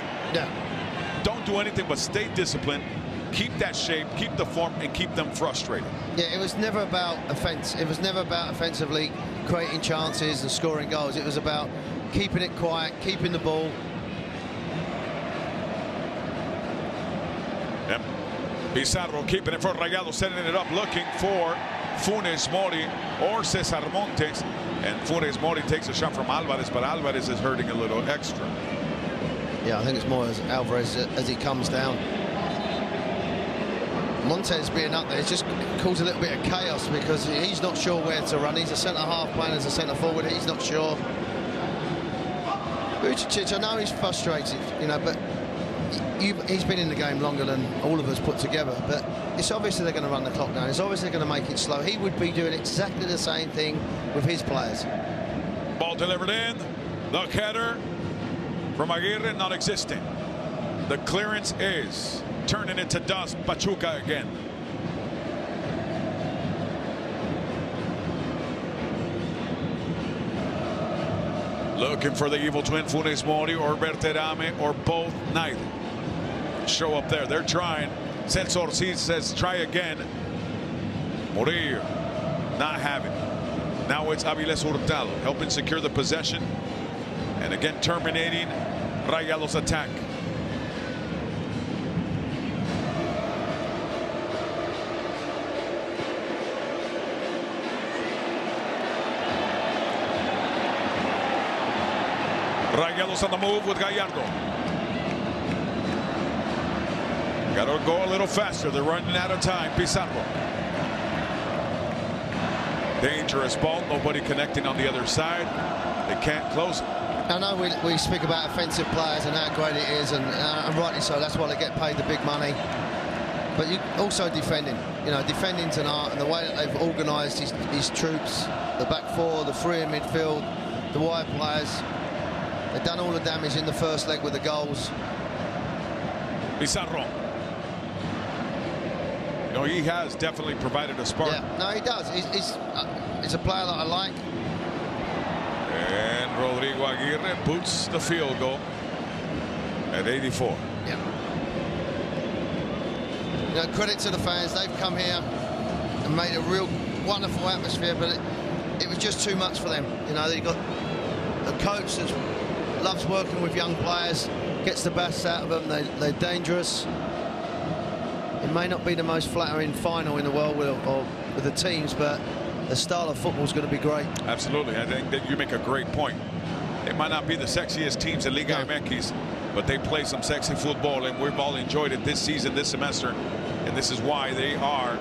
don't do anything but stay disciplined, keep that shape, keep the form, and keep them frustrated. Yeah, it was never about offense. It was never about offensively creating chances and scoring goals. It was about keeping it quiet, keeping the ball. Yep. Pizarro keeping it for Rayado, setting it up, looking for Funes Mori or Cesar Montes. And Funes Mori takes a shot from Alvarez, but Alvarez is hurting a little extra. Yeah, I think it's more as Alvarez as he comes down. Montes being up there, it just caused a little bit of chaos because he's not sure where to run. He's a centre-half playing as a centre-forward. He's not sure. Vucicic, I know he's frustrated, you know, but he's been in the game longer than all of us put together. But it's obviously they're going to run the clock down. It's obviously going to make it slow. He would be doing exactly the same thing with his players. Ball delivered in. The header from Aguirre non-existent. The clearance is turning it to dust. Pachuca again. Looking for the evil twin, Funes Mori or Berterame, or both, neither. Show up there. They're trying. Celso Ortiz says try again. Murillo not having it. Now it's Avilés Hurtado helping secure the possession. And again, terminating Rayados' attack. Rayados on the move with Gallardo. Got to go a little faster. They're running out of time. Pizarro. Dangerous ball. Nobody connecting on the other side. They can't close it. I know we speak about offensive players and how great it is, and rightly so. That's why they get paid the big money. But you also defending. You know, defending's an art, and the way that they've organised his troops, the back four, the three in midfield, the wide players. They've done all the damage in the first leg with the goals. Pizarro. You know, he has definitely provided a spark. Yeah, no, he does. He's a player that I like. And Rodrigo Aguirre boots the field goal at 84. Yeah. You know, credit to the fans. They've come here and made a real wonderful atmosphere, but it was just too much for them. You know, they got a coach that loves working with young players, gets the best out of them. They're dangerous. It may not be the most flattering final in the world with the teams, but the style of football is going to be great. Absolutely. I think that you make a great point. It might not be the sexiest teams in Liga MX, but they play some sexy football, and we've all enjoyed it this season, this semester, and this is why they are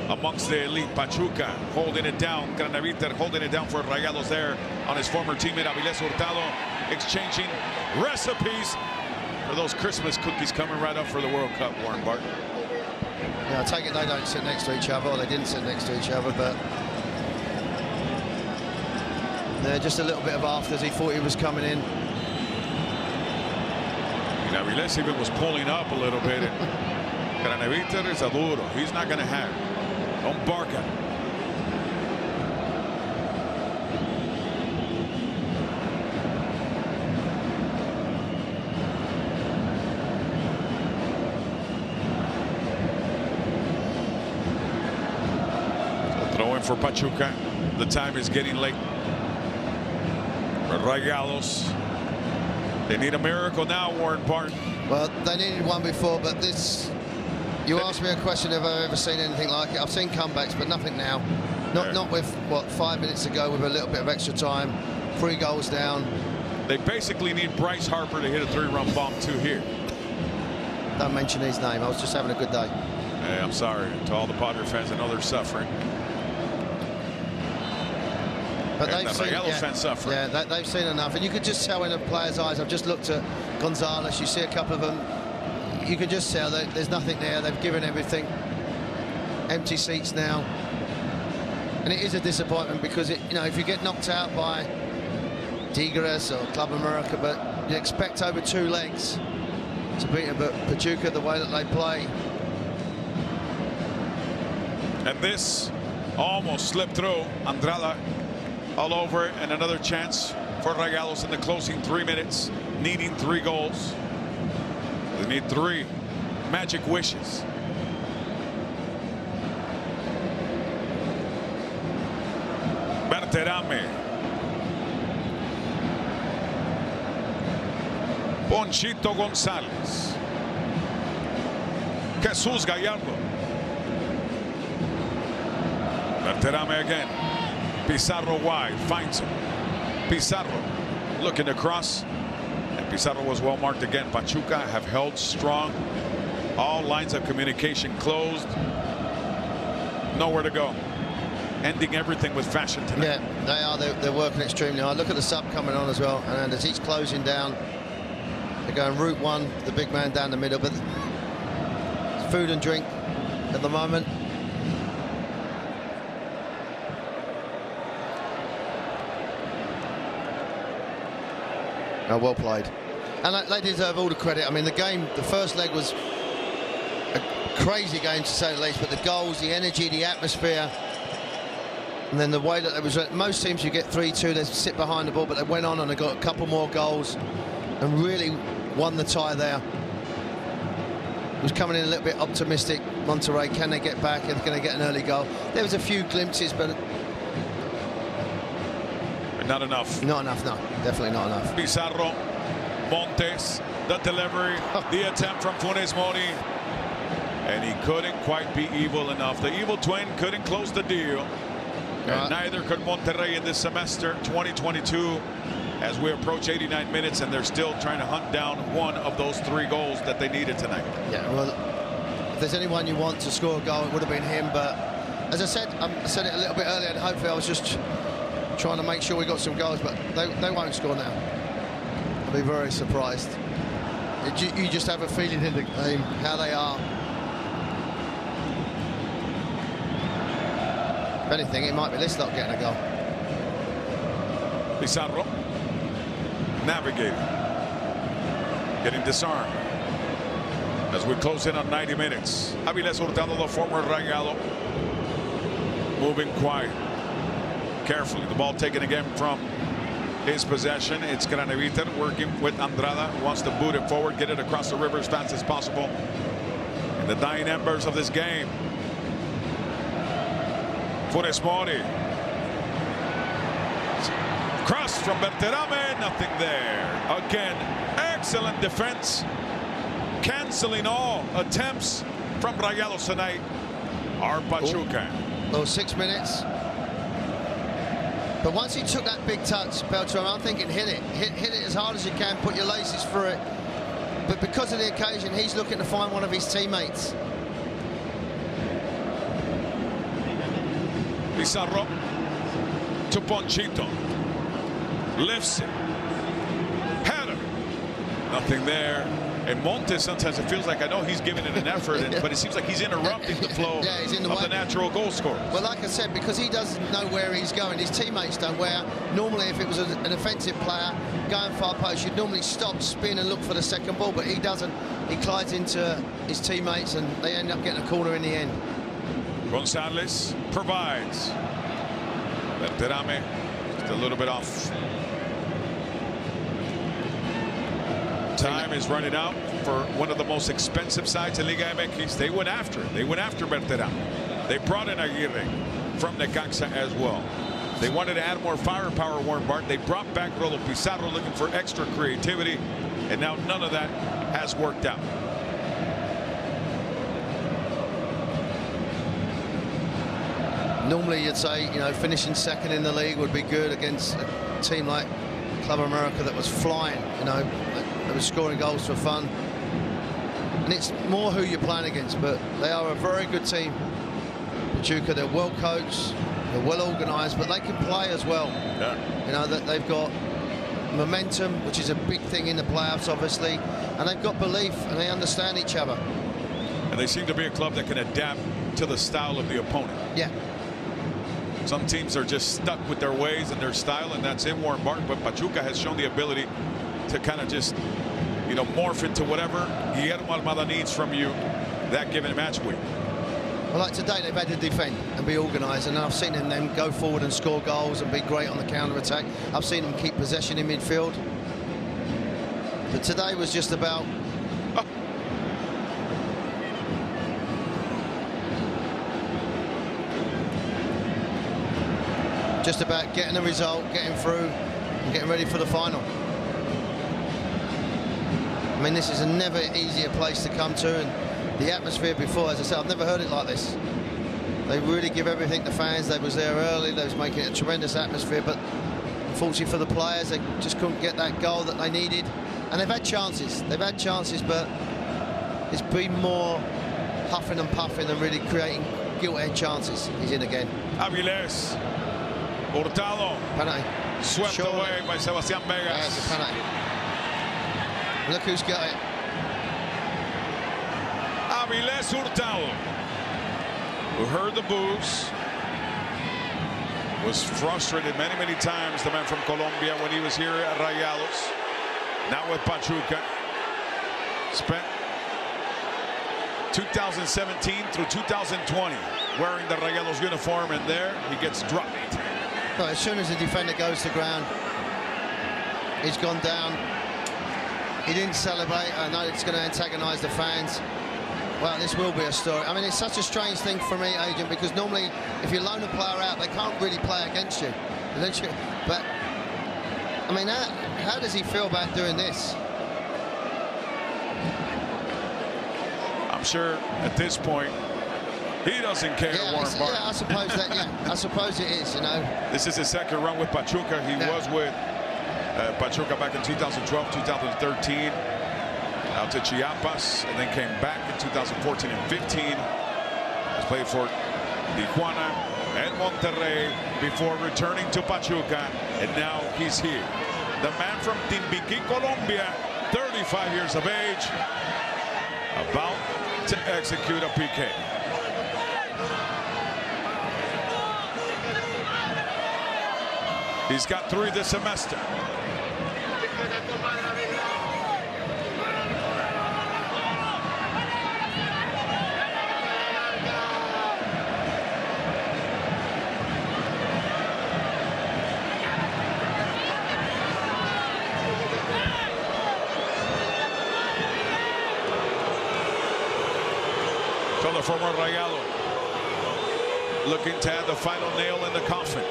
amongst the elite. Pachuca holding it down. Granaviter holding it down for Rayados there on his former teammate Avilés Hurtado, exchanging recipes for those Christmas cookies coming right up for the World Cup, Warren Barton. Yeah, I take it they don't sit next to each other, or they didn't sit next to each other, but they're just a little bit of afters. He thought he was coming in. Avilés even was pulling up a little bit. Granaviter is a duro. He's not going to have it. Don't bark at him. Throw in for Pachuca. The time is getting late. Rayados. They need a miracle now, Warren Barton. Well, they needed one before, but this... You asked me a question if I've ever seen anything like it. I've seen comebacks, but nothing now. Not with, what, 5 minutes ago with a little bit of extra time. 3 goals down. They basically need Bryce Harper to hit a 3-run bomb too here. Don't mention his name. I was just having a good day. Hey, I'm sorry to all the Padre fans. I know they're suffering. But they've seen, fans suffering. Yeah, they've seen enough. And you could just tell in a player's eyes. I've just looked at Gonzalez. You see a couple of them. You can just tell that there's nothing there. They've given everything. Empty seats now. And it is a disappointment because, you know, if you get knocked out by Tigres or Club America, but you expect over 2 legs to beat them. But Pachuca, the way that they play. And this almost slipped through. Andrada all over it, and another chance for Rayados in the closing 3 minutes, needing 3 goals. They need 3 magic wishes. Berterame. Ponchito González. Jesús Gallardo. Berterame again. Pizarro wide, finds him. Pizarro looking to cross, and Pizarro was well marked again. Pachuca have held strong. All lines of communication closed. Nowhere to go. Ending everything with fashion tonight. Yeah, they are. They're working extremely hard. Look at the sub coming on as well, and as he's closing down, they're going route 1, the big man down the middle. But food and drink at the moment. Oh, well played. And they deserve all the credit. I mean, the game, the first leg was a crazy game to say the least, but the goals, the energy, the atmosphere, and then the way that it was. Most teams you get 3-2, they sit behind the ball, but they went on and they got a couple more goals and really won the tie there. It was coming in a little bit optimistic. Monterrey, can they get back? Are they going to get an early goal? There was a few glimpses, but Not enough. Not enough, no. Definitely not enough. Pizarro, Montes, the delivery, the attempt from Funes Mori. And he couldn't quite be evil enough. The evil twin couldn't close the deal. And neither could Monterrey in this semester 2022 as we approach 89 minutes, and they're still trying to hunt down one of those 3 goals that they needed tonight. Yeah, well, if there's anyone you want to score a goal, it would have been him. But as I said it a little bit earlier, and hopefully I was just trying to make sure we got some goals, but they won't score now. I'll be very surprised. You just have a feeling in the game how they are. If anything, it might be this lot getting a goal. Pizarro navigating, getting disarmed as we close in on 90 minutes. Aviles Hurtado, the former Rayado, moving quiet, carefully. The ball taken again from his possession. It's Graneviter working with Andrada, who wants to boot it forward, get it across the river as fast as possible in the dying embers of this game. Funes Mori. Cross from Berterame, nothing there. Again, excellent defense, canceling all attempts from Rayados tonight. Our Pachuca. Those 6 minutes. But once he took that big touch, Beltran, I'm thinking hit it. Hit it as hard as you can, put your laces through it. But because of the occasion, he's looking to find one of his teammates. Pizarro to Ponchito. Lifts it. Header. Nothing there. And Montes, sometimes it feels like, I know he's giving it an effort, but it seems like he's interrupting the flow he's in the of the natural goal scorer. Well, like I said, because he doesn't know where he's going, his teammates don't. Where normally, if it was an offensive player going far post, you'd normally stop, spin, and look for the second ball. But he doesn't. He glides into his teammates, and they end up getting a corner in the end. Gonzalez provides. Berterame just a little bit off. Time is running out for one of the most expensive sides in Liga MX. They went after it. They went after Berterame. They brought in Aguirre from Necaxa as well. They wanted to add more firepower, Warren Bart. They brought back Rolo Pizarro looking for extra creativity, and now none of that has worked out. Normally you'd say, you know, finishing second in the league would be good against a team like Club America that was flying, you know, that was scoring goals for fun. And it's more who you're playing against, but they are a very good team. Pachuca, they're well coached, they're well organised, but they can play as well. Yeah. You know, that they've got momentum, which is a big thing in the playoffs, obviously, and they've got belief, and they understand each other. And they seem to be a club that can adapt to the style of the opponent. Yeah. Some teams are just stuck with their ways and their style, and that's in Warren Barton. But Pachuca has shown the ability to kind of just, you know, morph into whatever Guillermo Almada needs from you that given match week. Well, like today, they've had to defend and be organised, and I've seen them go forward and score goals and be great on the counter-attack. I've seen them keep possession in midfield. But today was just about... just about getting a result, getting through, and getting ready for the final. I mean, this is a never easier place to come to, and the atmosphere before, as I said, I've never heard it like this. They really give everything to fans. They was there early. They was making it a tremendous atmosphere, but unfortunately for the players, they just couldn't get that goal that they needed. And they've had chances. They've had chances, but it's been more huffing and puffing than really creating gilt-edged chances. He's in again. Aviles. Hurtado. Penalty. Swept away by Sebastián Vegas. Yeah, it's a penalty. Look who's got it. Aviles Hurtado, who heard the boos, was frustrated many times, the man from Colombia, when he was here at Rayados. Now with Pachuca. Spent 2017 through 2020 wearing the Rayados uniform, and there he gets dropped. Well, as soon as the defender goes to ground, he's gone down. He didn't celebrate. I know it's going to antagonise the fans. Well, this will be a story. I mean, it's such a strange thing for me, Agent, because normally if you loan a player out, they can't really play against you. But I mean, how does he feel about doing this? I'm sure at this point he doesn't care. Warren Barton. Yeah, I suppose that. Yeah, I suppose it is. You know, this is his second run with Pachuca. He was with Pachuca back in 2012, 2013, out to Chiapas, and then came back in 2014 and 15. Has played for Tijuana and Monterrey before returning to Pachuca, and now he's here. The man from Timbiquí, Colombia, 35 years of age, about to execute a PK. He's got 3 this semester. So the former Rayado looking to add the final nail in the coffin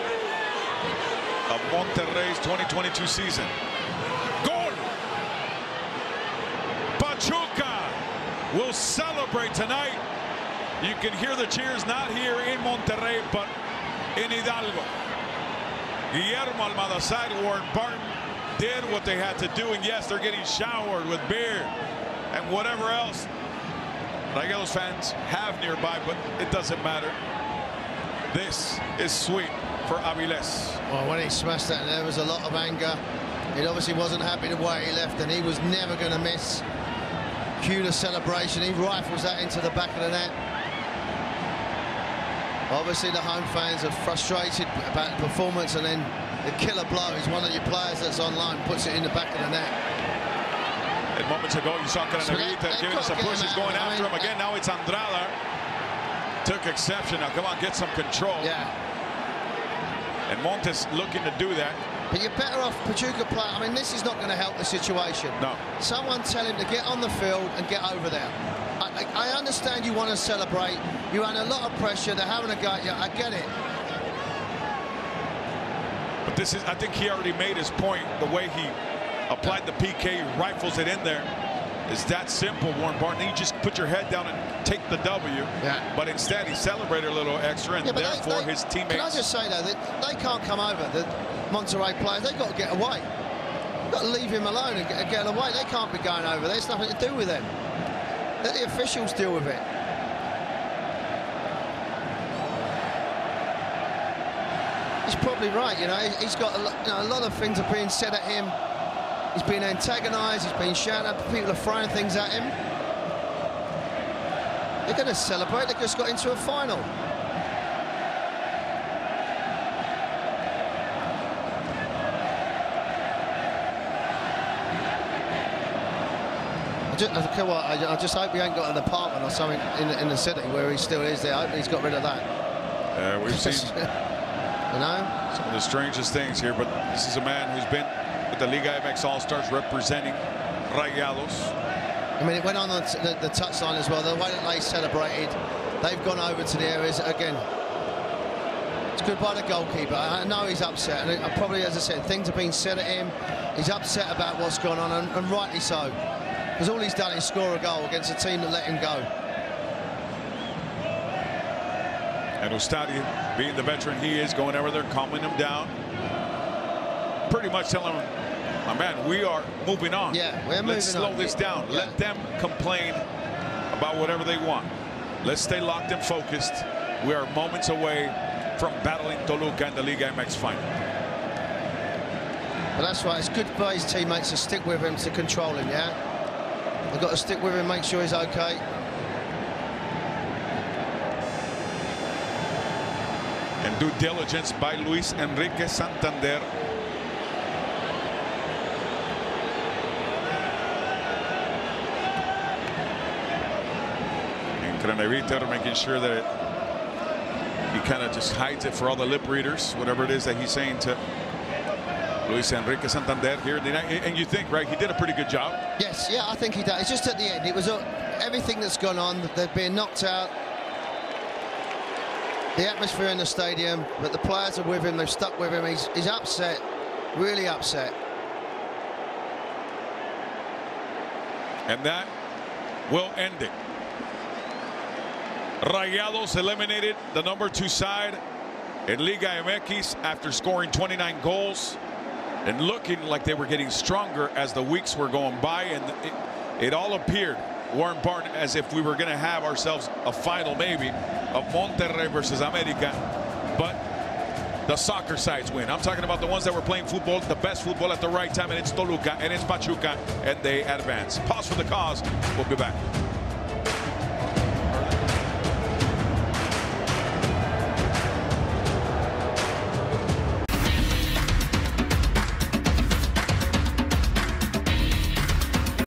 of Monterrey's 2022 season. Goal! Pachuca will celebrate tonight. You can hear the cheers not here in Monterrey, but in Hidalgo. Guillermo Almada side, Warren Barton did what they had to do, and yes, they're getting showered with beer and whatever else Rayados fans have nearby, but it doesn't matter. This is sweet for Avilés. Well, when he smashed that, there was a lot of anger. He obviously wasn't happy the way he left, and he was never going to miss. Cue the celebration. He rifles that into the back of the net. Obviously, the home fans are frustrated about the performance, and then the killer blow is one of your players that's on loan puts it in the back of the net. And moments ago, you saw Cananavita giving us a push. He's going after him again. Now it's Andrada. Took exception. Now, come on, get some control. Yeah. And Montes looking to do that. But you're better off Pachuca player. I mean, this is not going to help the situation. No. Someone tell him to get on the field and get over there. I understand you want to celebrate. You're under a lot of pressure. They're having a go at you. I get it. But this is, I think he already made his point. The way he applied the PK, rifles it in there. Is that simple, Warren Barton? You just put your head down and take the W. Yeah. But instead, he celebrated a little extra, and therefore his teammates. Can I just say, though, that they can't come over. The Monterrey players, they've got to get away. They've got to leave him alone and get away. They can't be going over there. There's nothing to do with them. Let the officials deal with it. He's probably right, you know. He's got a lot of things are being said at him. He's been antagonised, he's been shouted at, people are throwing things at him. They're going to celebrate, they just got into a final. I just hope he ain't got an apartment or something in the city where he still is there. I hope he's got rid of that. We've seen you know, some of the strangest things here, but this is a man who's been with the Liga MX All-Stars representing Rayados. I mean, it went on the touchline as well. The way that they celebrated, they've gone over to the areas again. It's good by the goalkeeper. I know he's upset, and probably, as I said, things have been said at him. He's upset about what's gone on, and rightly so, because all he's done is score a goal against a team that let him go. And Ustadi, being the veteran he is, going over there, calming him down, pretty much telling him, my man, we are moving on. Yeah, we're moving on. Let's slow this down. Yeah. Let them complain about whatever they want. Let's stay locked and focused. We are moments away from battling Toluca in the Liga MX final. But that's right. It's good for his teammates to stick with him, to control him, yeah? They've got to stick with him, make sure he's okay. And due diligence by Luis Enrique Santander. Craneviter making sure that he kind of just hides it for all the lip readers, whatever it is that he's saying to Luis Enrique Santander here. And you think, right, he did a pretty good job. Yes, yeah, I think he did. It's just at the end. It was everything that's gone on. They've been knocked out. The atmosphere in the stadium, but the players are with him. They've stuck with him. He's upset, really upset. And that will end it. Rayados eliminated the #2 side in Liga MX after scoring 29 goals and looking like they were getting stronger as the weeks were going by, and it all appeared, Warren Barton, as if we were going to have ourselves a final maybe of Monterrey versus America, but the soccer sides win. I'm talking about the ones that were playing football, the best football at the right time, and it's Toluca and it's Pachuca, and they advance. Pause for the cause. We'll be back.